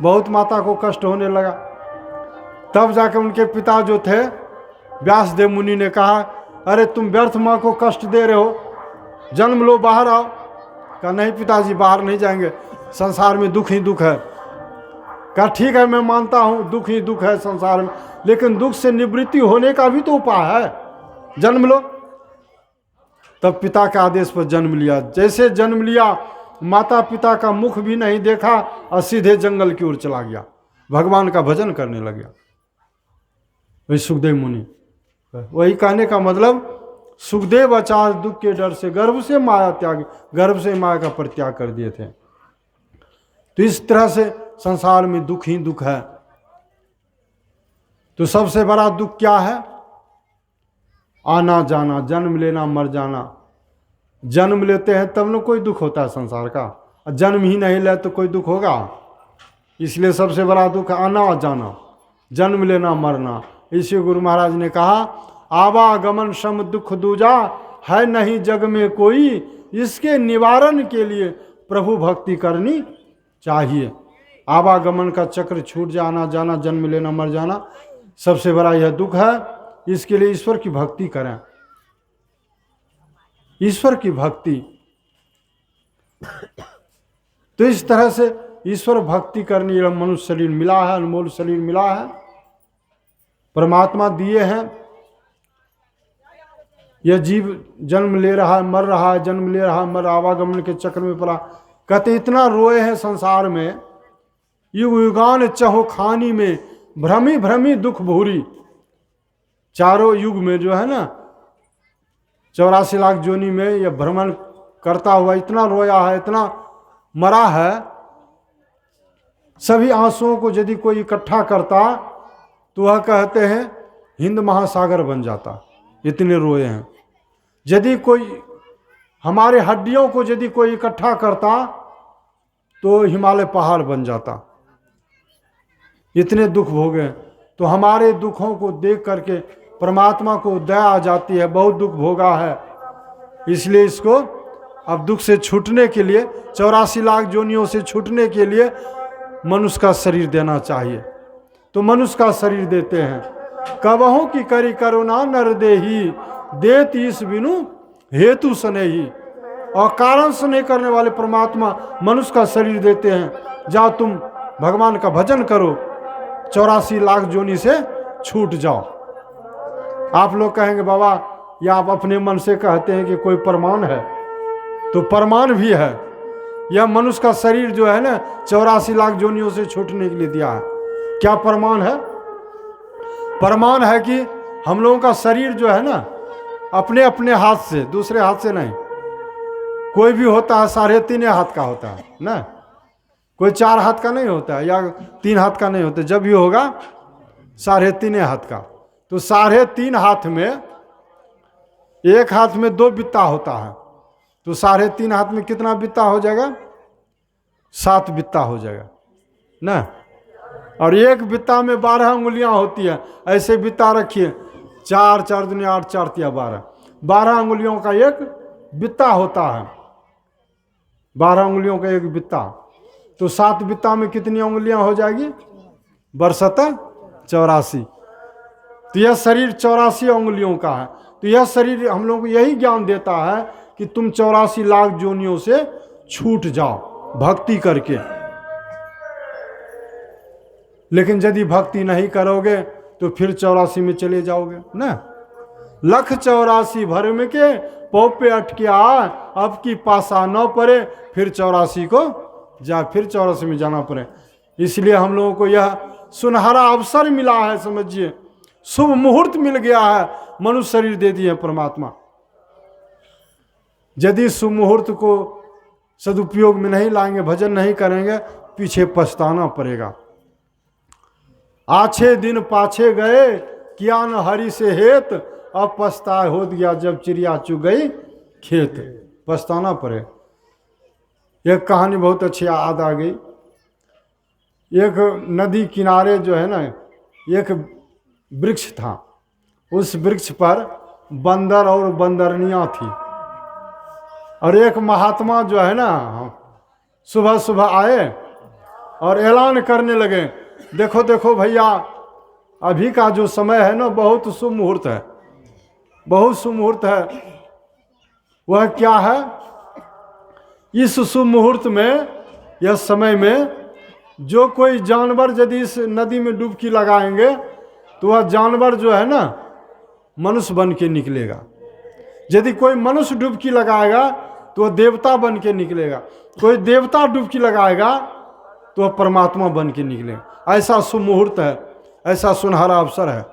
बहुत माता को कष्ट होने लगा। तब जाकर उनके पिता जो थे व्यासदेव मुनि ने कहा, अरे तुम व्यर्थ माँ को कष्ट दे रहे हो, जन्म लो, बाहर आओ। कहा नहीं पिताजी, बाहर नहीं जाएंगे, संसार में दुख ही दुख है। कहा ठीक है मैं मानता हूँ दुख ही दुख है संसार में, लेकिन दुख से निवृत्ति होने का भी तो उपाय है, जन्म लो। तब पिता के आदेश पर जन्म लिया। जैसे जन्म लिया माता पिता का मुख भी नहीं देखा और सीधे जंगल की ओर चला गया, भगवान का भजन करने लग गया। वही सुखदेव मुनि, वही कहने का मतलब सुखदेव आचार्य दुख के डर से गर्भ से माया त्याग, गर्भ से माया का परित्याग कर दिए थे। तो इस तरह से संसार में दुख ही दुख है। तो सबसे बड़ा दुख क्या है? आना जाना, जन्म लेना मर जाना। जन्म लेते हैं तब न कोई दुख होता है संसार का, और जन्म ही नहीं ले तो कोई दुख होगा? इसलिए सबसे बड़ा दुख आना जाना, जन्म लेना मरना। इसी गुरु महाराज ने कहा आवागमन सम दुख दूजा, है नहीं जग में कोई, इसके निवारण के लिए प्रभु भक्ति करनी चाहिए। आवागमन का चक्र छूट जाना, जाना, जन्म लेना मर जाना, सबसे बड़ा यह दुख है। इसके लिए ईश्वर की भक्ति करें, ईश्वर की भक्ति। तो इस तरह से ईश्वर भक्ति करने वाला मनुष्य शरीर मिला है, अनमोल शरीर मिला है, परमात्मा दिए हैं। यह जीव जन्म ले रहा है मर रहा है, जन्म ले रहा है मर, आवागमन के चक्र में पड़ा। कहते इतना रोए हैं संसार में, युग युगान चहो खानी में, भ्रमी भ्रमी दुख भूरी। चारों युग में जो है ना 84 लाख जोनी में यह भ्रमण करता हुआ इतना रोया है, इतना मरा है। सभी आंसुओं को यदि कोई इकट्ठा करता तो वह कहते हैं हिंद महासागर बन जाता, इतने रोए हैं। यदि कोई हमारे हड्डियों को यदि कोई इकट्ठा करता तो हिमालय पहाड़ बन जाता, इतने दुख भोगे। तो हमारे दुखों को देख करके परमात्मा को दया आ जाती है, बहुत दुख भोगा है, इसलिए इसको अब दुख से छूटने के लिए, 84 लाख जोनियों से छूटने के लिए मनुष्य का शरीर देना चाहिए। तो मनुष्य का शरीर देते हैं। कबहू की करी करुणा नर देही, देत ईस बिनु हेतु स्नेही। और कारण स्नेह करने वाले परमात्मा मनुष्य का शरीर देते हैं। जाओ तुम भगवान का भजन करो, 84 लाख जोनी से छूट जाओ। आप लोग कहेंगे बाबा या आप अपने मन से कहते हैं कि कोई प्रमाण है, तो प्रमाण भी है। यह मनुष्य का शरीर जो है ना 84 लाख जोनियों से छूटने के लिए दिया है। क्या प्रमाण है? प्रमाण है कि हम लोगों का शरीर जो है ना अपने अपने हाथ से, दूसरे हाथ से नहीं। कोई भी होता है 3.5 हाथ का होता है ना, कोई 4 हाथ का नहीं होता है या 3 हाथ का नहीं होता, जब भी होगा 3.5 हाथ का। तो 3.5 हाथ में, एक हाथ में 2 बित्ता होता है, तो 3.5 हाथ में कितना बित्ता हो जाएगा? 7 बित्ता हो जाएगा ना। और एक बित्ता में 12 उंगलियां होती है। ऐसे बित्ता रखिए, 4 4 दूनी 8, 4 तिया 12, 12 उंगलियों का एक बित्ता होता है, 12 उंगलियों का एक बित्ता। तो 7 बित्ता में कितनी उंगलियां हो जाएगी? बरसत 84। तो यह शरीर 84 उंगलियों का है। तो यह शरीर हम लोग को यही ज्ञान देता है कि तुम 84 लाख जोनियों से छूट जाओ भक्ति करके। लेकिन यदि भक्ति नहीं करोगे तो फिर 84 में चले जाओगे ना। 184 भरम के पौपे अटके आ, अब की पासा न पड़े, फिर 84 को जा, फिर 84 में जाना पड़े। इसलिए हम लोगों को यह सुनहरा अवसर मिला है, समझिए शुभ मुहूर्त मिल गया है, मनुष्य शरीर दे दिए परमात्मा। यदि शुभ मुहूर्त को सदुपयोग में नहीं लाएंगे, भजन नहीं करेंगे, पीछे पछताना पड़ेगा। आछे दिन पाछे गए, किया न हरि से हेत, अब पछताए हो गया जब चिड़िया चुग गई खेत। पछताना पड़े। एक कहानी बहुत अच्छी याद आ गई। एक नदी किनारे जो है ना एक वृक्ष था, उस वृक्ष पर बंदर और बंदरनियाँ थी। और एक महात्मा जो है ना सुबह सुबह आए और ऐलान करने लगे, देखो देखो भैया, अभी का जो समय है ना बहुत शुभ मुहूर्त है, बहुत शुभ मुहूर्त है। वह क्या है? इस शुभ मुहूर्त में, यह समय में जो कोई जानवर यदि इस नदी में डुबकी लगाएंगे तो वह जानवर जो है ना मनुष्य बन के निकलेगा। यदि कोई मनुष्य डुबकी लगाएगा तो वह देवता बन के निकलेगा, कोई देवता डुबकी लगाएगा तो वह परमात्मा बन के निकलेगा। ऐसा शुभ मुहूर्त है, ऐसा सुनहरा अवसर है।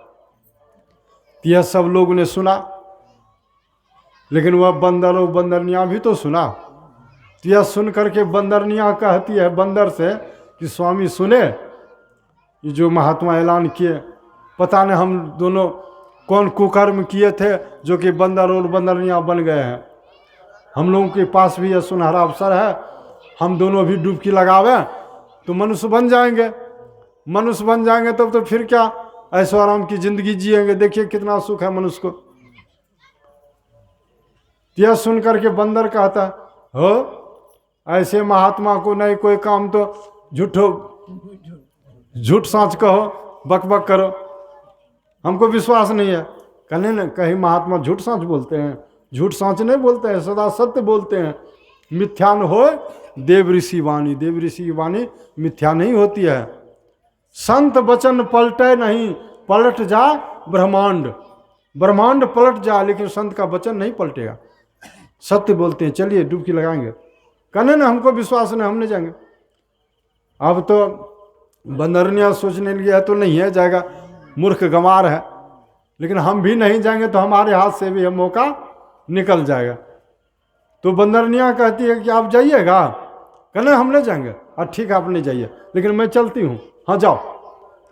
यह सब लोगों ने सुना, लेकिन वह बंदर और बंदरनियाँ भी तो सुना। तो यह सुन करके बंदरनियाँ कहती है बंदर से कि स्वामी सुने, ये जो महात्मा ऐलान किए, पता नहीं हम दोनों कौन कुकर्म किए थे जो कि बंदर और बंदरनियाँ बन गए हैं। हम लोगों के पास भी यह सुनहरा अवसर है, हम दोनों भी डुबकी लगावे तो मनुष्य बन जाएंगे। मनुष्य बन जाएंगे तब तो फिर क्या ऐशो आराम की जिंदगी जिएंगे। देखिए कितना सुख है मनुष्य को। यह सुन करके बंदर कहता हो ऐसे महात्मा को नहीं कोई काम तो झूठ साँच कहो, बक बक करो, हमको विश्वास नहीं है। कहने न कहीं महात्मा झूठ साँच बोलते हैं? झूठ साँच नहीं बोलते हैं, सदा सत्य बोलते हैं। मिथ्या न हो देव ऋषि वाणी, देव ऋषि की वाणी मिथ्या नहीं होती है। संत वचन पलटे नहीं, पलट जा ब्रह्मांड, ब्रह्मांड पलट जा लेकिन संत का वचन नहीं पलटेगा। सत्य बोलते हैं, चलिए डुबकी लगाएंगे। कहने ना हमको विश्वास नहीं, हम नहीं जाएंगे। अब तो बंदरनिया सोचने लगी है तो नहीं है जाएगा, मूर्ख गंवार है, लेकिन हम भी नहीं जाएंगे तो हमारे हाथ से भी यह मौका निकल जाएगा। तो बंदरनिया कहती है कि आप जाइएगा? कहने हम नहीं जाएंगे। ठीक है आप नहीं जाइए, लेकिन मैं चलती हूँ। हाँ जाओ।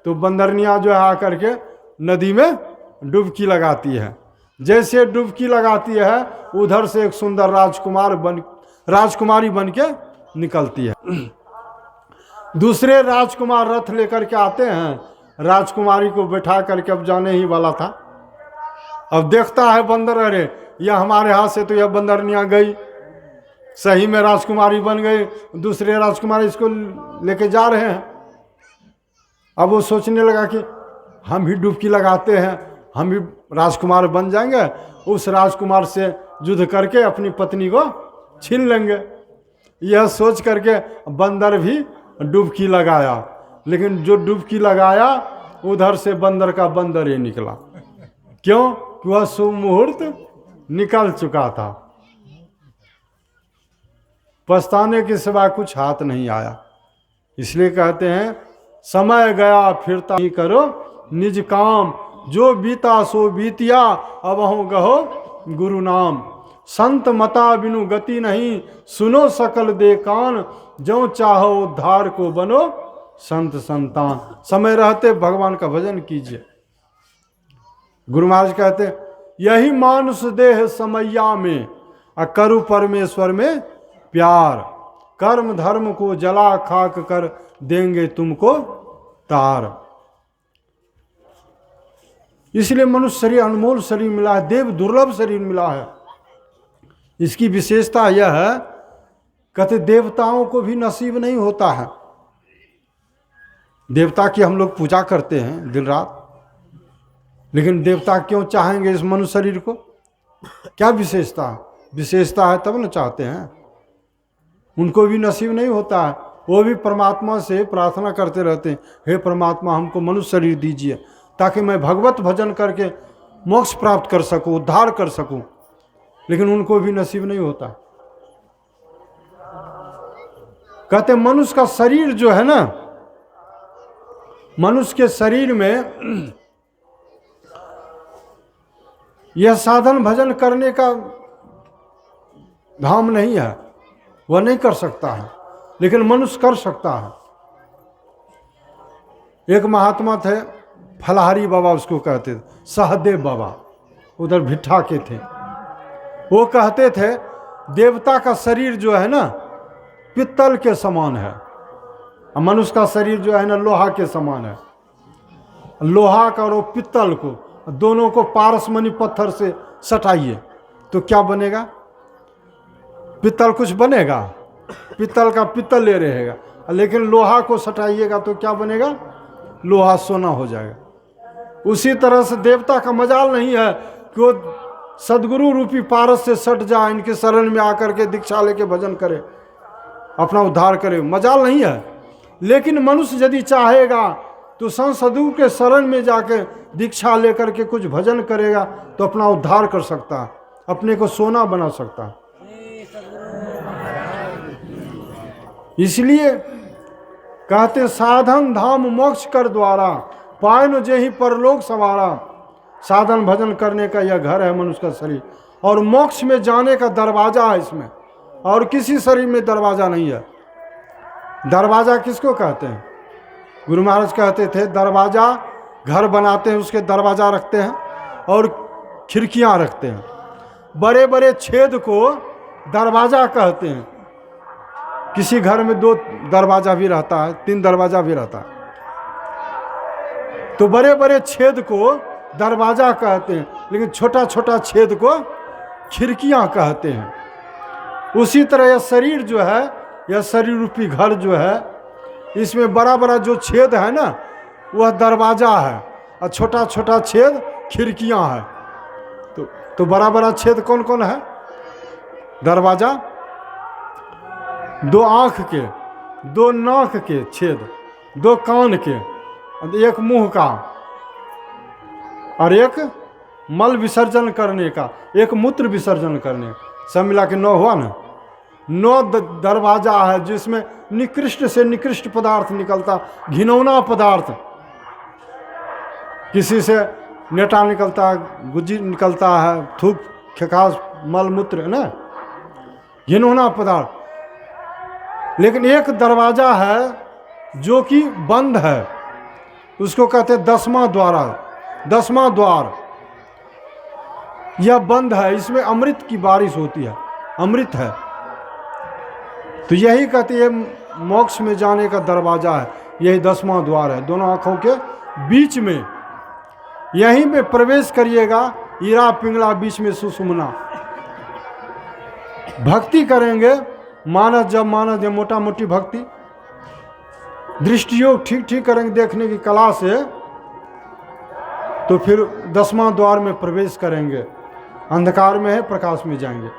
तो बंदरनिया जो है आकर के नदी में डुबकी लगाती है। जैसे डुबकी लगाती है उधर से एक सुंदर राजकुमारी बन के निकलती है। दूसरे राजकुमार रथ लेकर के आते हैं, राजकुमारी को बैठा करके अब जाने ही वाला था। अब देखता है बंदर, अरे यह हमारे हाथ से तो यह बंदरनिया गई, सही में राजकुमारी बन गई, दूसरे राजकुमार इसको लेके जा रहे हैं। अब वो सोचने लगा कि हम भी डुबकी लगाते हैं, हम भी राजकुमार बन जाएंगे, उस राजकुमार से युद्ध करके अपनी पत्नी को छीन लेंगे। यह सोच करके बंदर भी डुबकी लगाया, लेकिन जो डुबकी लगाया उधर से बंदर का बंदर ही निकला। क्यों? वह शुभ मुहूर्त निकल चुका था। पछताने के सिवा कुछ हाथ नहीं आया। इसलिए कहते हैं समय गया फिरता ही करो निज काम, जो बीता सो बीतिया अबहुँ गहो गुरु नाम। संत मता बिनु गति नहीं, सुनो सकल दे कान, जो चाहो उद्धार को बनो संत संतान। समय रहते भगवान का भजन कीजिए। गुरु महाराज कहते यही मानुष देह समैया में, करू परमेश्वर में प्यार, कर्म धर्म को जला खाक कर देंगे तुमको तार। इसलिए मनुष्य शरीर अनमोल शरीर मिला है, देव दुर्लभ शरीर मिला है। इसकी विशेषता यह है, कहते देवताओं को भी नसीब नहीं होता है। देवता की हम लोग पूजा करते हैं दिन रात, लेकिन देवता क्यों चाहेंगे इस मनुष्य शरीर को? क्या विशेषता है? विशेषता है तब न चाहते हैं। उनको भी नसीब नहीं होता है, वो भी परमात्मा से प्रार्थना करते रहते हैं, हे परमात्मा हमको मनुष्य शरीर दीजिए ताकि मैं भगवत भजन करके मोक्ष प्राप्त कर सकूं, उद्धार कर सकूं, लेकिन उनको भी नसीब नहीं होता। कहते मनुष्य का शरीर जो है ना, मनुष्य के शरीर में यह साधन भजन करने का धाम नहीं है, वह नहीं कर सकता है, लेकिन मनुष्य कर सकता है। एक महात्मा थे, फलहारी बाबा उसको कहते थे, सहदेव बाबा, उधर भिट्ठा के थे। वो कहते थे देवता का शरीर जो है ना पित्तल के समान है, और मनुष्य का शरीर जो है ना लोहा के समान है। लोहा का और पित्तल को दोनों को पारसमणि पत्थर से सटाइए तो क्या बनेगा? पित्तल कुछ बनेगा? पित्तल का पित्तल ले रहेगा, लेकिन लोहा को सटाइएगा तो क्या बनेगा? लोहा सोना हो जाएगा। उसी तरह से देवता का मजाल नहीं है कि वो सदगुरु रूपी पारस से सट जाए, इनके शरण में आकर के दीक्षा लेके भजन करे, अपना उद्धार करे, मजाल नहीं है। लेकिन मनुष्य यदि चाहेगा तो संत सदगुरु के शरण में जाकर दीक्षा लेकर के कुछ भजन करेगा तो अपना उद्धार कर सकता है, अपने को सोना बना सकता है। इसलिए कहते साधन धाम मोक्ष कर द्वारा पाए न जेहि परलोक सवारा। साधन भजन करने का यह घर है मनुष्य का शरीर, और मोक्ष में जाने का दरवाजा है इसमें, और किसी शरीर में दरवाजा नहीं है। दरवाजा किसको कहते हैं? गुरु महाराज कहते थे दरवाजा घर बनाते हैं उसके दरवाजा रखते हैं और खिड़कियां रखते हैं। बड़े बड़े छेद को दरवाजा कहते हैं। किसी घर में 2 दरवाजा भी रहता है, 3 दरवाजा भी रहता है, तो बड़े बड़े छेद को दरवाजा कहते हैं, लेकिन छोटा छोटा छेद को खिड़कियां कहते हैं। उसी तरह यह शरीर जो है, यह शरीर रूपी घर जो है, इसमें बड़ा बड़ा जो छेद है ना वह दरवाजा है, और छोटा छोटा छेद खिड़कियां हैं। तो बड़ा बड़ा छेद कौन कौन है? दरवाजा 2 आँख के, 2 नाक के छेद, 2 कान के, 1 मुंह का, और 1 मल विसर्जन करने का, 1 मूत्र विसर्जन करने का, सब मिला के 9 हुआ ना। 9 दरवाजा है जिसमें निकृष्ट से निकृष्ट पदार्थ निकलता, घिनौना पदार्थ, किसी से नेटा निकलता है, गुज्जी निकलता है, थूक खखास मल मूत्र है ना, घिनौना पदार्थ। लेकिन एक दरवाजा है जो कि बंद है, उसको कहते हैं 10वां द्वार। यह बंद है, इसमें अमृत की बारिश होती है, अमृत है। तो यही कहते हैं मोक्ष में जाने का दरवाजा है, यही 10वां द्वार है, दोनों आँखों के बीच में। यहीं में प्रवेश करिएगा, ईरा पिंगला बीच में सुषुम्ना। भक्ति करेंगे, मानस जब मोटा मोटी भक्ति, दृष्टियोग ठीक ठीक करेंगे देखने की कला से, तो फिर 10वां द्वार में प्रवेश करेंगे। अंधकार में है, प्रकाश में जाएंगे।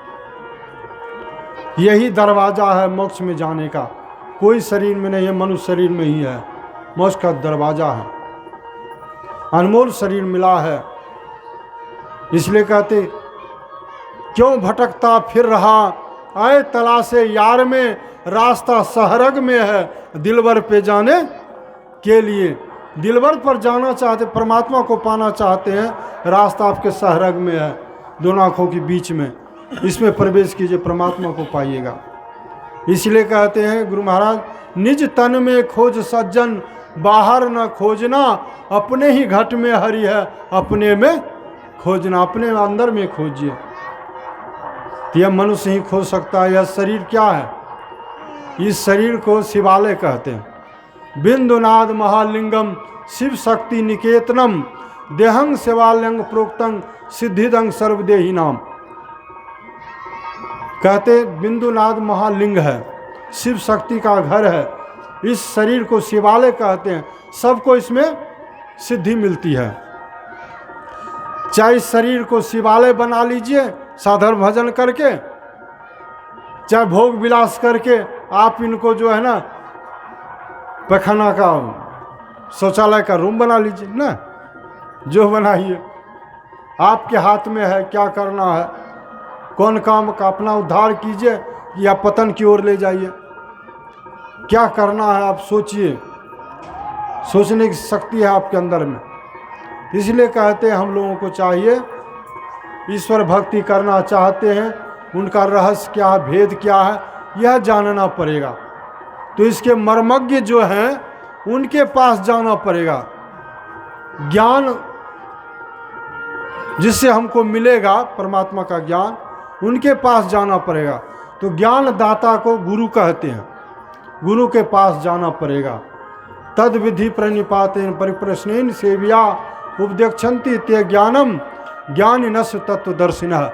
यही दरवाजा है मोक्ष में जाने का। कोई शरीर में नहीं है, मनुष्य शरीर में ही है, मोक्ष का दरवाजा है। अनमोल शरीर मिला है, इसलिए कहते क्यों भटकता फिर रहा, आए तलाशे यार में, रास्ता सहरग में है, दिलवर पे जाने के लिए। दिलवर पर जाना चाहते, परमात्मा को पाना चाहते हैं, रास्ता आपके सहरग में है, दोनों आँखों के बीच में। इसमें प्रवेश कीजिए, परमात्मा को पाइएगा। इसलिए कहते हैं गुरु महाराज, निज तन में खोज सज्जन, बाहर न खोजना, अपने ही घट में हरि है, अपने में खोजना। अपने अंदर में खोजिए। यह मनुष्य ही खोज सकता है। यह शरीर क्या है? इस शरीर को शिवालय कहते हैं। बिंदुनाद महालिंगम शिव शक्ति निकेतनम, देहंग शिवालयंग प्रोक्तंग सिद्धिदंग सर्वदेही नाम। कहते बिंदुनाद महालिंग है, शिव शक्ति का घर है। इस शरीर को शिवालय कहते हैं। सबको इसमें सिद्धि मिलती है। चाहे इस शरीर को शिवालय बना लीजिए साधन भजन करके, चाहे भोग विलास करके आप इनको जो है ना पैखाना का, शौचालय का रूम बना लीजिए ना, जो बनाइए। आपके हाथ में है क्या करना है, कौन काम का अपना उद्धार कीजिए या पतन की ओर ले जाइए। क्या करना है आप सोचिए, सोचने की शक्ति है आपके अंदर में। इसलिए कहते हैं हम लोगों को चाहिए, ईश्वर भक्ति करना चाहते हैं, उनका रहस्य क्या है, भेद क्या है, यह जानना पड़ेगा। तो इसके मर्मज्ञ जो हैं उनके पास जाना पड़ेगा। ज्ञान जिससे हमको मिलेगा, परमात्मा का ज्ञान, उनके पास जाना पड़ेगा। तो ज्ञान दाता को गुरु कहते हैं, गुरु के पास जाना पड़ेगा। तद विधि प्रणिपातेन परिप्रश्नेन सेव्या उपदेक्षन्ति ते ज्ञानम ज्ञानिनस्य तत्वदर्शिनः।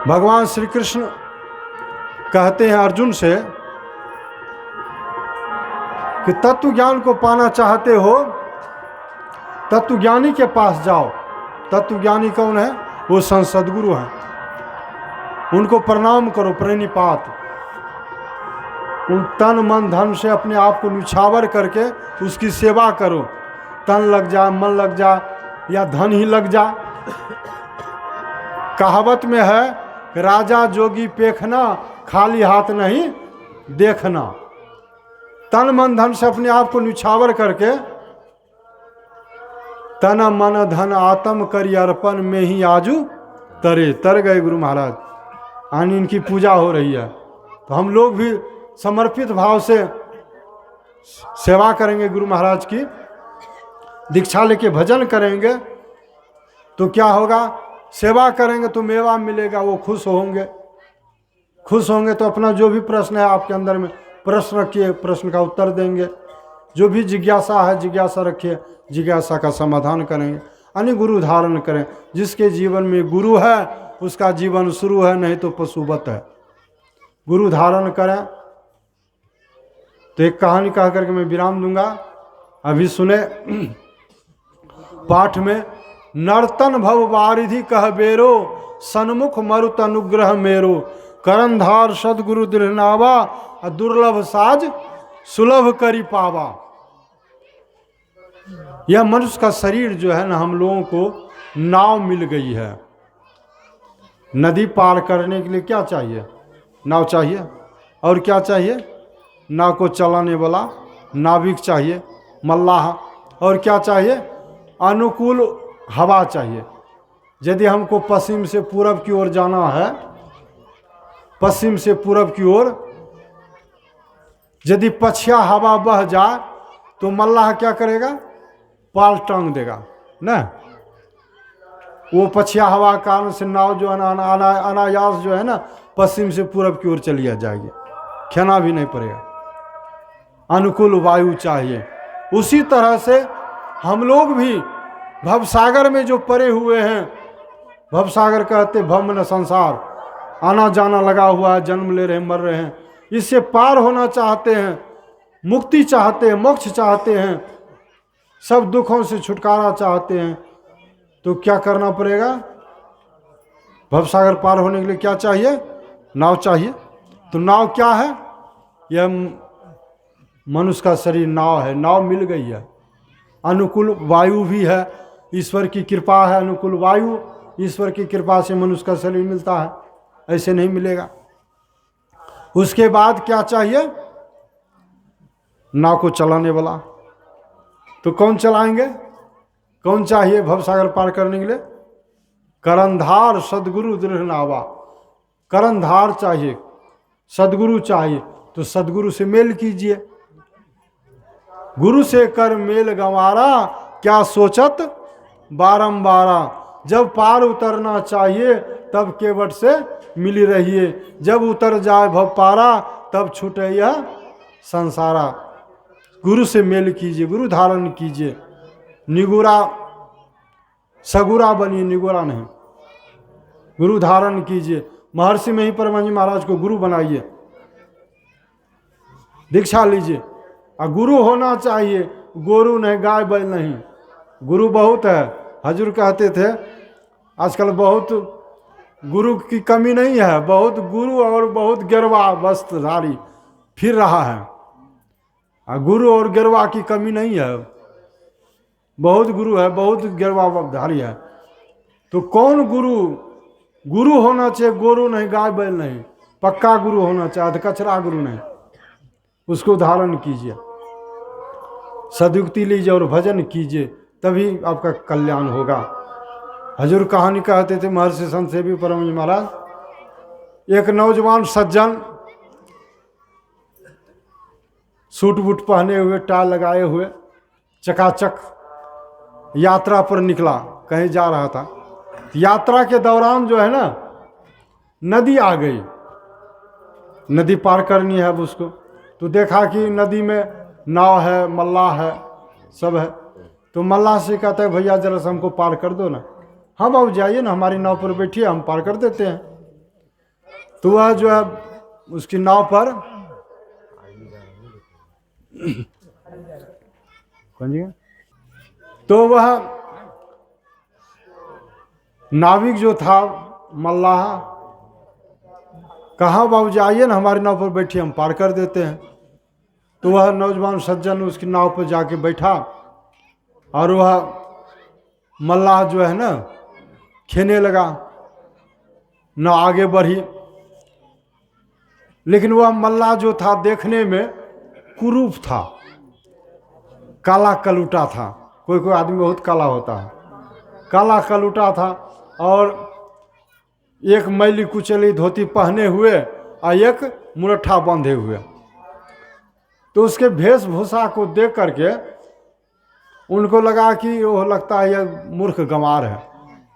भगवान श्री कृष्ण कहते हैं अर्जुन से कि तत्व ज्ञान को पाना चाहते हो, तत्वज्ञानी के पास जाओ। तत्वज्ञानी कौन है? वो संत सद्गुरु हैं। उनको प्रणाम करो, प्रणिपात। तन मन धन से अपने आप को निछावर करके उसकी सेवा करो। तन लग जाए, मन लग जाए या धन ही लग जाए। कहावत में है, राजा जोगी पेखना, खाली हाथ नहीं देखना। तन मन धन से अपने आप को निछावर करके तन मन धन आत्म करी अर्पण में ही आजू तर गए गुरु महाराज। आनी इनकी पूजा हो रही है, तो हम लोग भी समर्पित भाव से सेवा करेंगे। गुरु महाराज की दीक्षा लेके भजन करेंगे तो क्या होगा, सेवा करेंगे तो मेवा मिलेगा, वो खुश होंगे। खुश होंगे तो अपना जो भी प्रश्न है आपके अंदर में प्रश्न रखिए, प्रश्न का उत्तर देंगे। जो भी जिज्ञासा है जिज्ञासा रखिए, जिज्ञासा का समाधान करेंगे। यानी गुरु धारण करें। जिसके जीवन में गुरु है उसका जीवन शुरू है, नहीं तो पशुवत है। गुरु धारण करें। तो एक कहानी कह करके मैं विराम दूंगा, अभी सुने। पाठ में नर्तन भव वारिधि कह बेरो, सन्मुख मरुत अनुग्रह मेरो, करंधार सदगुरु दृढ़नावा, दुर्लभ साज सुलभ करी पावा। यह मनुष्य का शरीर जो है ना, हम लोगों को नाव मिल गई है। नदी पार करने के लिए क्या चाहिए? नाव चाहिए। और क्या चाहिए? नाव को चलाने वाला नाविक चाहिए, मल्लाह। और क्या चाहिए? अनुकूल हवा चाहिए। यदि हमको पश्चिम से पूरब की ओर जाना है, पश्चिम से पूरब की ओर यदि पछिया हवा बह जाए तो मल्लाह क्या करेगा? पाल टांग देगा ना। वो पछिया हवा के कारण से नाव जो है ना अनायास जो है ना पश्चिम से पूरब की ओर चली जाएगी, खेना भी नहीं पड़ेगा। अनुकूल वायु चाहिए। उसी तरह से हम लोग भी भवसागर में जो पड़े हुए हैं, भवसागर कहते भव न संसार, आना जाना लगा हुआ है, जन्म ले रहे हैं, मर रहे हैं। इससे पार होना चाहते हैं, मुक्ति चाहते हैं, मोक्ष चाहते हैं, सब दुखों से छुटकारा चाहते हैं, तो क्या करना पड़ेगा? भवसागर पार होने के लिए क्या चाहिए? नाव चाहिए। तो नाव क्या है? यह मनुष्य का शरीर नाव है। नाव मिल गई है। अनुकूल वायु भी है, ईश्वर की कृपा है। अनुकूल वायु ईश्वर की कृपा से मनुष्य का शरीर मिलता है, ऐसे नहीं मिलेगा। उसके बाद क्या चाहिए? नाव को चलाने वाला। तो कौन चलाएंगे? कौन चाहिए भवसागर पार करने के लिए? करंधार सदगुरु दृढ़नावा। करंधार चाहिए, सदगुरु चाहिए। तो सदगुरु से मेल कीजिए। गुरु से कर मेल गंवारा, क्या सोचत बारंबारा। जब पार उतरना चाहिए तब केवट से मिली रहिए, जब उतर जाए भव पारा तब छूटे यह संसारा। गुरु से मेल कीजिए, गुरु धारण कीजिए। निगुरा सगुरा बनिए, निगुरा नहीं। गुरु धारण कीजिए। महर्षि में ही परम जी महाराज को गुरु बनाइए, दीक्षा लीजिए। और गुरु होना चाहिए, गोरू नहीं, गाय बैल नहीं। गुरु बहुत है। हजूर कहते थे आजकल बहुत गुरु की कमी नहीं है, बहुत गुरु और बहुत गिरवा वस्त्रधारी फिर रहा है। गुरु और गिरवा की कमी नहीं है, बहुत गुरु है, बहुत गिरवाधारी है। तो कौन गुरु? गुरु होना चाहिए, गोरू नहीं, गाय बैल नहीं। पक्का गुरु होना चाहिए, अधकचरा गुरु नहीं। उसको धारण कीजिए, सदयुक्ति लीजिए और भजन कीजिए, तभी आपका कल्याण होगा। हजूर कहानी कहते थे महर्षि संत सेवी परम जी महाराज। एक नौजवान सज्जन सूट बूट पहने हुए, टाई लगाए हुए, चकाचक यात्रा पर निकला, कहीं जा रहा था। यात्रा के दौरान जो है ना नदी आ गई, नदी पार करनी है अब उसको। तो देखा कि नदी में नाव है, मल्लाह है, सब है। तो मल्लाह से कहता है भैया जरा से हमको पार कर दो ना। हाँ बाबू जाइए ना, हमारी नाव पर बैठिए, हम पार कर देते हैं। तो वह जो है उसकी नाव पर तो वह नाविक जो था मल्लाह कहा बाबूजी आइए ना हमारी नाव पर बैठिए, हम पार कर देते हैं। तो वह नौजवान सज्जन उसकी नाव पर जाके बैठा और वह मल्लाह जो है ना खेने लगा, न आगे बढ़ी। लेकिन वह मल्लाह जो था देखने में कुरूप था, काला कलूटा था। कोई कोई आदमी बहुत काला होता है, काला कलूटा था और एक मैली कुचली धोती पहने हुए और एक मुरट्ठा बांधे हुए। तो उसके वेशभूषा को देख करके उनको लगा कि वो लगता है यह मूर्ख गंवार है,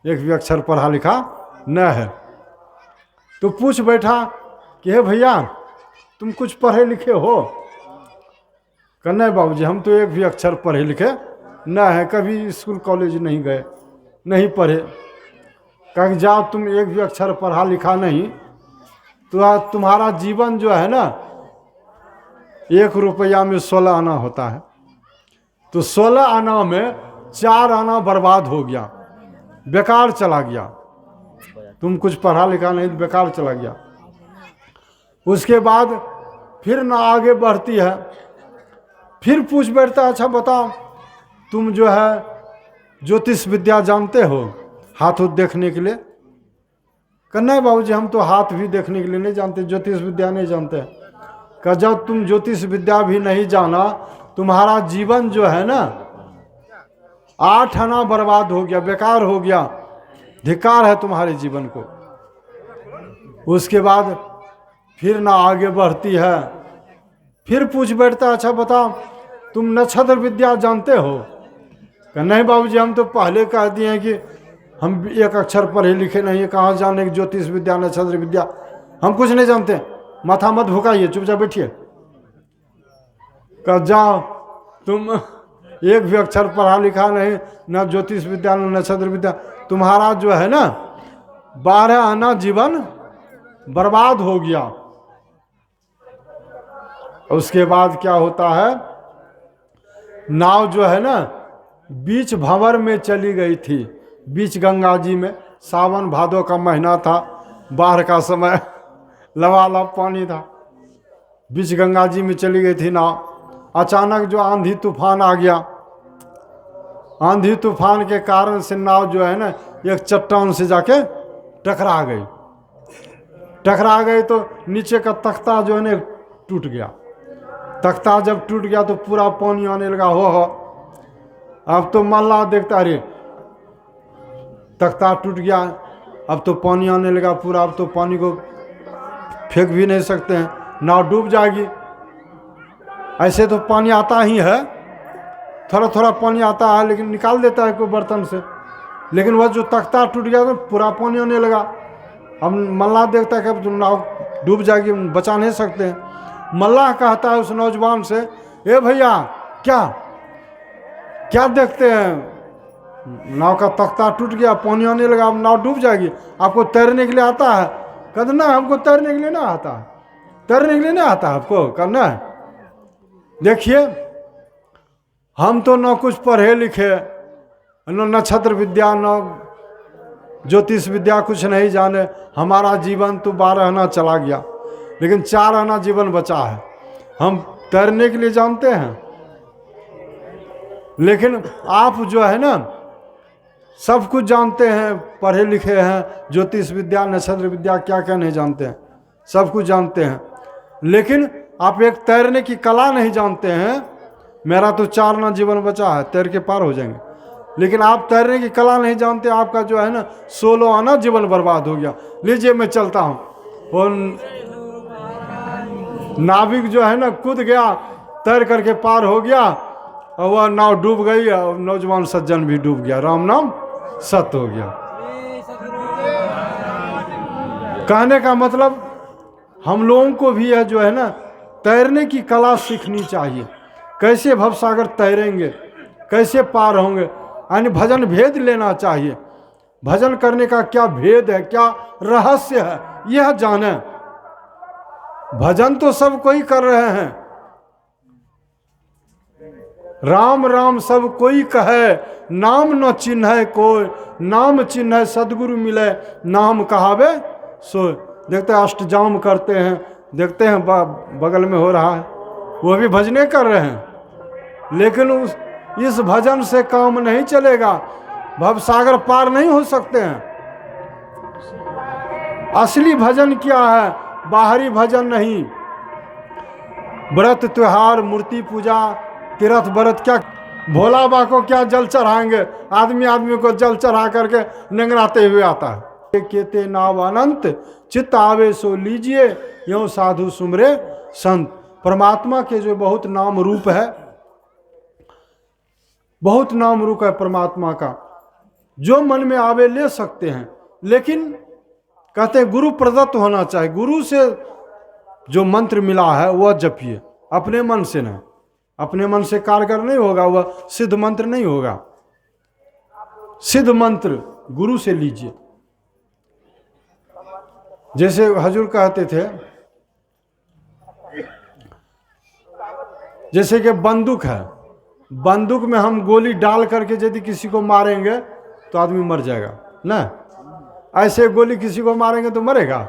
एक भी अक्षर पढ़ा लिखा न है। तो पूछ बैठा कि हे भैया तुम कुछ पढ़े लिखे हो? नहीं बाबूजी हम तो एक भी अक्षर पढ़े लिखे न है, कभी स्कूल कॉलेज नहीं गए, नहीं पढ़े। कहा कि जाओ तुम एक भी अक्षर पढ़ा लिखा नहीं तो तुम्हारा जीवन जो है ना 1 रुपया में 16 आना होता है, तो 16 आना में 4 आना बर्बाद हो गया, बेकार चला गया। तुम कुछ पढ़ा लिखा नहीं तो बेकार चला गया। उसके बाद फिर ना आगे बढ़ती है, फिर पूछ बैठता अच्छा बताओ तुम जो है ज्योतिष विद्या जानते हो, हाथ उठ देखने के लिए? नहीं बाबूजी हम तो हाथ भी देखने के लिए नहीं जानते, ज्योतिष विद्या नहीं जानते। कहा जब तुम ज्योतिष विद्या भी नहीं जाना, तुम्हारा जीवन जो है ना 8 आना बर्बाद हो गया, बेकार हो गया, धिक्कार है तुम्हारे जीवन को। उसके बाद फिर ना आगे बढ़ती है, फिर पूछ बैठता अच्छा बताओ तुम नक्षत्र विद्या जानते हो? नहीं बाबूजी हम तो पहले कह दिए हैं कि हम एक अक्षर पढ़े लिखे नहीं है, कहाँ जाने की ज्योतिष विद्या नक्षत्र विद्या, हम कुछ नहीं जानते, माथा मत भुकाइए, चुपचाप बैठिए। कह जाओ तुम एक भी अक्षर पढ़ा लिखा नहीं, न ज्योतिष विद्या न नक्षत्र विद्या, तुम्हारा जो है ना 12 आना जीवन बर्बाद हो गया। उसके बाद क्या होता है, नाव जो है ना बीच भंवर में चली गई थी, बीच गंगा जी में। सावन भादो का महीना था, बाढ़ का समय, लबालब पानी था, बीच गंगा जी में चली गई थी नाव। अचानक जो आंधी तूफान आ गया, आंधी तूफान के कारण से नाव जो है ना एक चट्टान से जाके टकरा गई। टकरा गई तो नीचे का तख्ता जो है ना टूट गया। तख्ता जब टूट गया तो पूरा पानी आने लगा, हो अब तो मल्लाह देखता अरे तख्ता टूट गया, अब तो पानी आने लगा पूरा, अब तो पानी को फेंक भी नहीं सकते हैं, नाव डूब जाएगी। ऐसे तो पानी आता ही है, थोड़ा थोड़ा पानी आता है लेकिन निकाल देता है कोई बर्तन से, लेकिन वह जो तख्ता टूट गया तो पूरा पानी आने लगा। अब मल्लाह देखता है कि अब तो नाव डूब जाएगी, बचा नहीं सकते हैं। मल्लाह कहता है उस नौजवान से, ए भैया क्या क्या देखते हैं, नाव का तख्ता टूट गया, पानी आने लगा, अब नाव डूब जाएगी, आपको तैरने के लिए आता है? कहते ना हमको तैरने के लिए ना आता है, तैरने के लिए नहीं आता आपको करना है। देखिए हम तो न कुछ पढ़े लिखे, न नक्षत्र विद्या न ज्योतिष विद्या कुछ नहीं जाने, हमारा जीवन तो 12 आना चला गया, लेकिन 4 आना जीवन बचा है। हम तैरने के लिए जानते हैं, लेकिन आप जो है ना सब कुछ जानते हैं, पढ़े लिखे हैं, ज्योतिष विद्या नक्षत्र विद्या क्या क्या नहीं जानते हैं, सब कुछ जानते हैं, लेकिन आप एक तैरने की कला नहीं जानते हैं। मेरा तो 4 आना जीवन बचा है, तैर के पार हो जाएंगे, लेकिन आप तैरने की कला नहीं जानते, आपका जो है ना 16 आना जीवन बर्बाद हो गया। लीजिए मैं चलता हूँ। वो नाविक जो है ना कूद गया, तैर करके पार हो गया, और वह नाव डूब गई और नौजवान सज्जन भी डूब गया, राम नाम सत्य हो गया। कहने का मतलब हम लोगों को भी यह जो है ना तैरने की कला सीखनी चाहिए, कैसे भवसागर तैरेंगे, कैसे पार होंगे, यानी भजन भेद लेना चाहिए। भजन करने का क्या भेद है, क्या रहस्य है, यह जाने। भजन तो सब कोई कर रहे हैं, राम राम सब कोई कहे, नाम न चिन्ह कोई, नाम चिन्ह सदगुरु मिले, नाम कहावे सो। देखते हैं अष्टजाम करते हैं, देखते हैं बगल में हो रहा है, वो भी भजने कर रहे हैं, लेकिन इस भजन से काम नहीं चलेगा, भवसागर पार नहीं हो सकते हैं। असली भजन क्या है? बाहरी भजन नहीं। व्रत त्योहार, मूर्ति पूजा, तीर्थ व्रत, क्या भोला बाबा को क्या जल चढ़ाएंगे? आदमी को जल चढ़ा करके नंगराते हुए आता है। केते नाव अनंत चित्त आवे सो लीजिए, यों साधु सुमरे संत। परमात्मा के जो बहुत नाम रूप है, बहुत नाम रूप है परमात्मा का, जो मन में आवे ले सकते हैं, लेकिन कहते हैं गुरु प्रदत्त होना चाहिए। गुरु से जो मंत्र मिला है वह जपिए, अपने मन से नहीं। अपने मन से कारगर नहीं होगा, वह सिद्ध मंत्र नहीं होगा। सिद्ध मंत्र गुरु से लीजिए। जैसे हजूर कहते थे, जैसे कि बंदूक है, बंदूक में हम गोली डाल करके यदि किसी को मारेंगे तो आदमी मर जाएगा ना। ऐसे गोली किसी को मारेंगे तो मरेगा?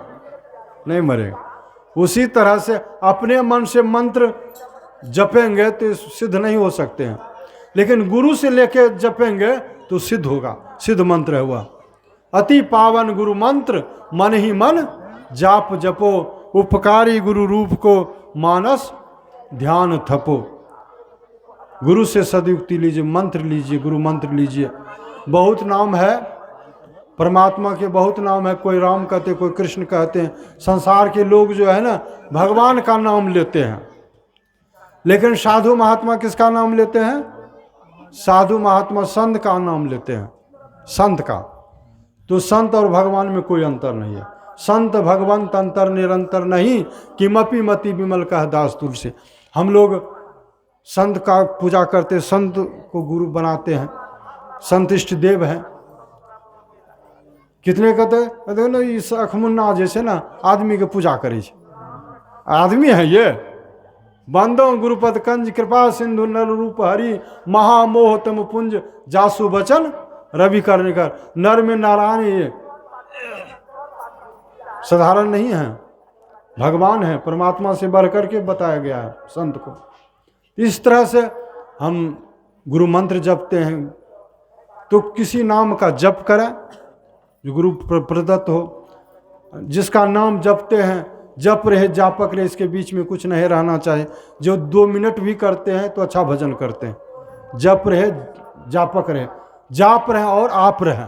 नहीं मरेगा। उसी तरह से अपने मन से मंत्र जपेंगे तो सिद्ध नहीं हो सकते हैं, लेकिन गुरु से लेके जपेंगे तो सिद्ध होगा। सिद्ध मंत्र है वह। अति पावन गुरु मंत्र, मन ही मन जाप जपो, उपकारी गुरु रूप को मानस ध्यान थपो। गुरु से सदयुक्ति लीजिए, मंत्र लीजिए, गुरु मंत्र लीजिए। बहुत नाम है परमात्मा के, बहुत नाम है। कोई राम कहते, कोई कृष्ण कहते हैं। संसार के लोग जो है ना, भगवान का नाम लेते हैं, लेकिन साधु महात्मा किसका नाम लेते हैं? साधु महात्मा संत का नाम लेते हैं, संत का। तो संत और भगवान में कोई अंतर नहीं है। संत भगवंत अंतर निरंतर नहीं, किमपि मति विमल कह दास तुलसी। हम लोग संत का पूजा करते, संत को गुरु बनाते हैं, संत इष्ट देव हैं। कितने कहते ना, इस अखमुन्ना जैसे ना आदमी के पूजा करे, आदमी है ये। बंदो गुरुपद कंज कृपा सिंधु नर रूप हरि, महामोह तम पुंज जासु बचन रवि करने कर। नर में नारायण, ये साधारण नहीं है, भगवान है, परमात्मा से बढ़ करके बताया गया है संत को। इस तरह से हम गुरु मंत्र जपते हैं, तो किसी नाम का जप करें जो गुरु प्रदत्त हो। जिसका नाम जपते हैं, जप रहे जापक रहे, इसके बीच में कुछ नहीं रहना चाहिए। जो 2 मिनट भी करते हैं तो अच्छा भजन करते हैं। जप रहे जापक रहे, जाप रहे और आप रहे।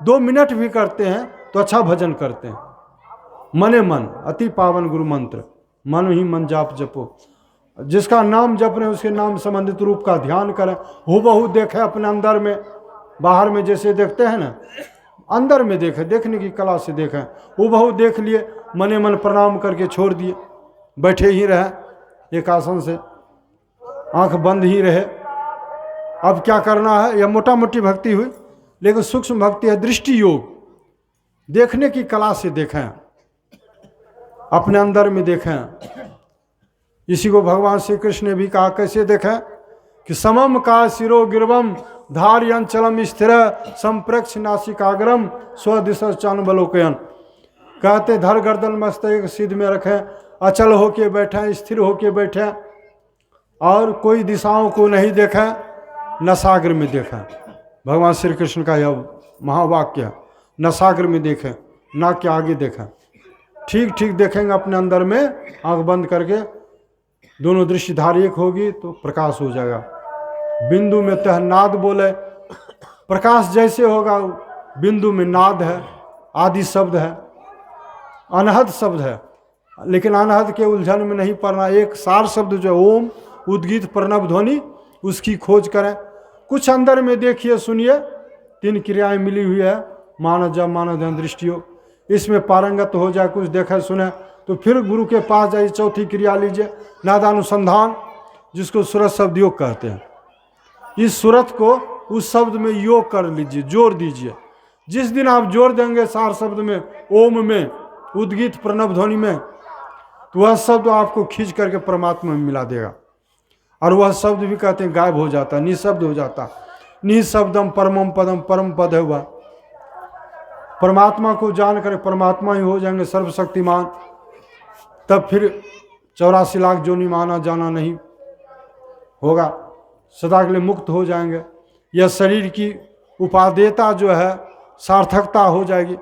2 मिनट भी करते हैं तो अच्छा भजन करते हैं। मने मन अति पावन गुरु मंत्र, मन ही मन जाप जपो। जिसका नाम जप रहे उसके नाम संबंधित रूप का ध्यान करें। हूबहू देखें अपने अंदर में, बाहर में जैसे देखते हैं ना, अंदर में देखें, देखने की कला से देखें। हूबहू देख लिए, मने मन प्रणाम करके छोड़ दिए, बैठे ही रहे एक आसन से, आंख बंद ही रहे। अब क्या करना है? यह मोटा मोटी भक्ति हुई, लेकिन सूक्ष्म भक्ति है दृष्टि योग। देखने की कला से देखें, अपने अंदर में देखें। इसी को भगवान श्री कृष्ण ने भी कहा, कैसे देखें कि समम का शिरो गिरवम धार्यंचलम स्थिर संप्रेक्ष नासिकाग्रम स्वदिश चानुबलोकयन। कहते धर गर्दन मस्तक सिद्ध में रखें, अचल होके बैठें, स्थिर होके बैठें, और कोई दिशाओं को नहीं देखें, नसाग्र में देखें। भगवान श्री कृष्ण का यह महावाक्य है, नसाग्र में देखें, नाक के आगे देखें। ठीक ठीक देखेंगे अपने अंदर में, आंख बंद करके, दोनों दृष्टि धारी एक होगी तो प्रकाश हो जाएगा। बिंदु में तह नाद बोले, प्रकाश जैसे होगा, बिंदु में नाद है, आदि शब्द है, अनहद शब्द है, लेकिन अनहद के उलझन में नहीं पड़ना। एक सार शब्द जो ओम, उद्गीत, प्रणव, ध्वनि, उसकी खोज करें। कुछ अंदर में देखिए, सुनिए। 3 क्रियाएं मिली हुई है, मानव जब मानव ध्यान दृष्टियों। इसमें पारंगत हो जाए, कुछ देखे सुने, तो फिर गुरु के पास जाइए, 4थी क्रिया लीजिए, नादानुसंधान, जिसको सूरत शब्द योग कहते हैं। इस सूरत को उस शब्द में योग कर लीजिए, जोड़ दीजिए। जिस दिन आप जोड़ देंगे सार शब्द में, ओम में, उद्गीत, प्रणव, ध्वनि में, तो वह शब्द आपको खींच करके परमात्मा में मिला देगा। और वह शब्द भी कहते हैं गायब हो जाता, निशब्द हो जाता। निशब्दम परमम पदम, परम पद है वह। परमात्मा को जान कर परमात्मा ही हो जाएंगे सर्वशक्तिमान, तब फिर 84 लाख जोनी माना जाना नहीं होगा, सदा के लिए मुक्त हो जाएंगे। यह शरीर की उपादेयता जो है सार्थकता हो जाएगी।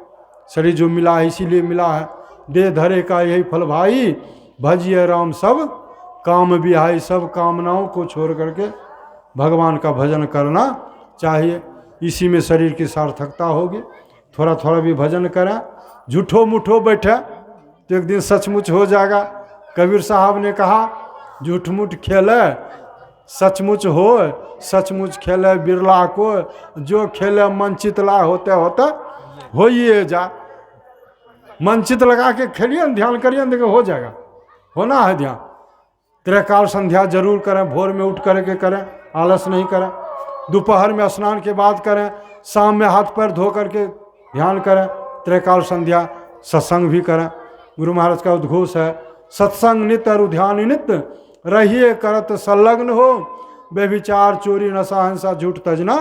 शरीर जो मिला है इसीलिए मिला है, दे धरे का यही फल भाई, भजिए राम सब काम विहाई। सब कामनाओं को छोड़ करके भगवान का भजन करना चाहिए, इसी में शरीर की सार्थकता होगी। थोड़ा थोड़ा भी भजन करें, झूठो मुठो बैठे तो एक दिन सचमुच हो जाएगा। कबीर साहब ने कहा झूठ मूठ खेले सचमुच हो, सचमुच खेले बिरला को, जो खेले मन चितला होते होते हो ही जा। मन चित लगा के खेलिए, ध्यान करिए, देखिए हो जाएगा। होना है ध्यान। त्रैकाल संध्या जरूर करें, भोर में उठ करके करें, आलस नहीं करें। दोपहर में स्नान के बाद करें, शाम में हाथ पैर धो करके ध्यान करें। त्रैकाल संध्या सत्संग भी करें। गुरु महाराज का उद्घोष है, सत्संग नित्य और ध्यान नित्य रहिए करत संलग्न हो, बेविचार चोरी नशा हिंसा झूठ तजना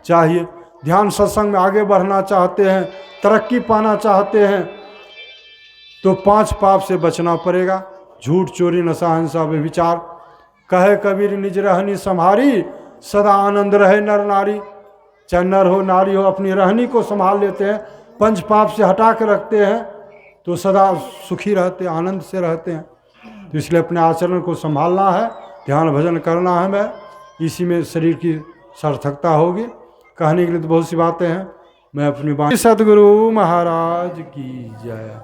चाहिए। ध्यान सत्संग में आगे बढ़ना चाहते हैं, तरक्की पाना चाहते हैं तो 5 पाप से बचना पड़ेगा, झूठ चोरी नशा हिंसा बेविचार। कहे कबीर निज रहनी संभारी, सदा आनंद रहे नर नारी। चाहे नर हो नारी हो, अपनी रहनी को संभाल लेते हैं, 5 पाप से हटा के रखते हैं तो सदा सुखी रहते हैं, आनंद से रहते हैं। तो इसलिए अपने आचरण को संभालना है, ध्यान भजन करना है। मैं इसी में शरीर की सार्थकता होगी। कहने के लिए तो बहुत सी बातें हैं, मैं अपनी बात। सतगुरु महाराज की जय।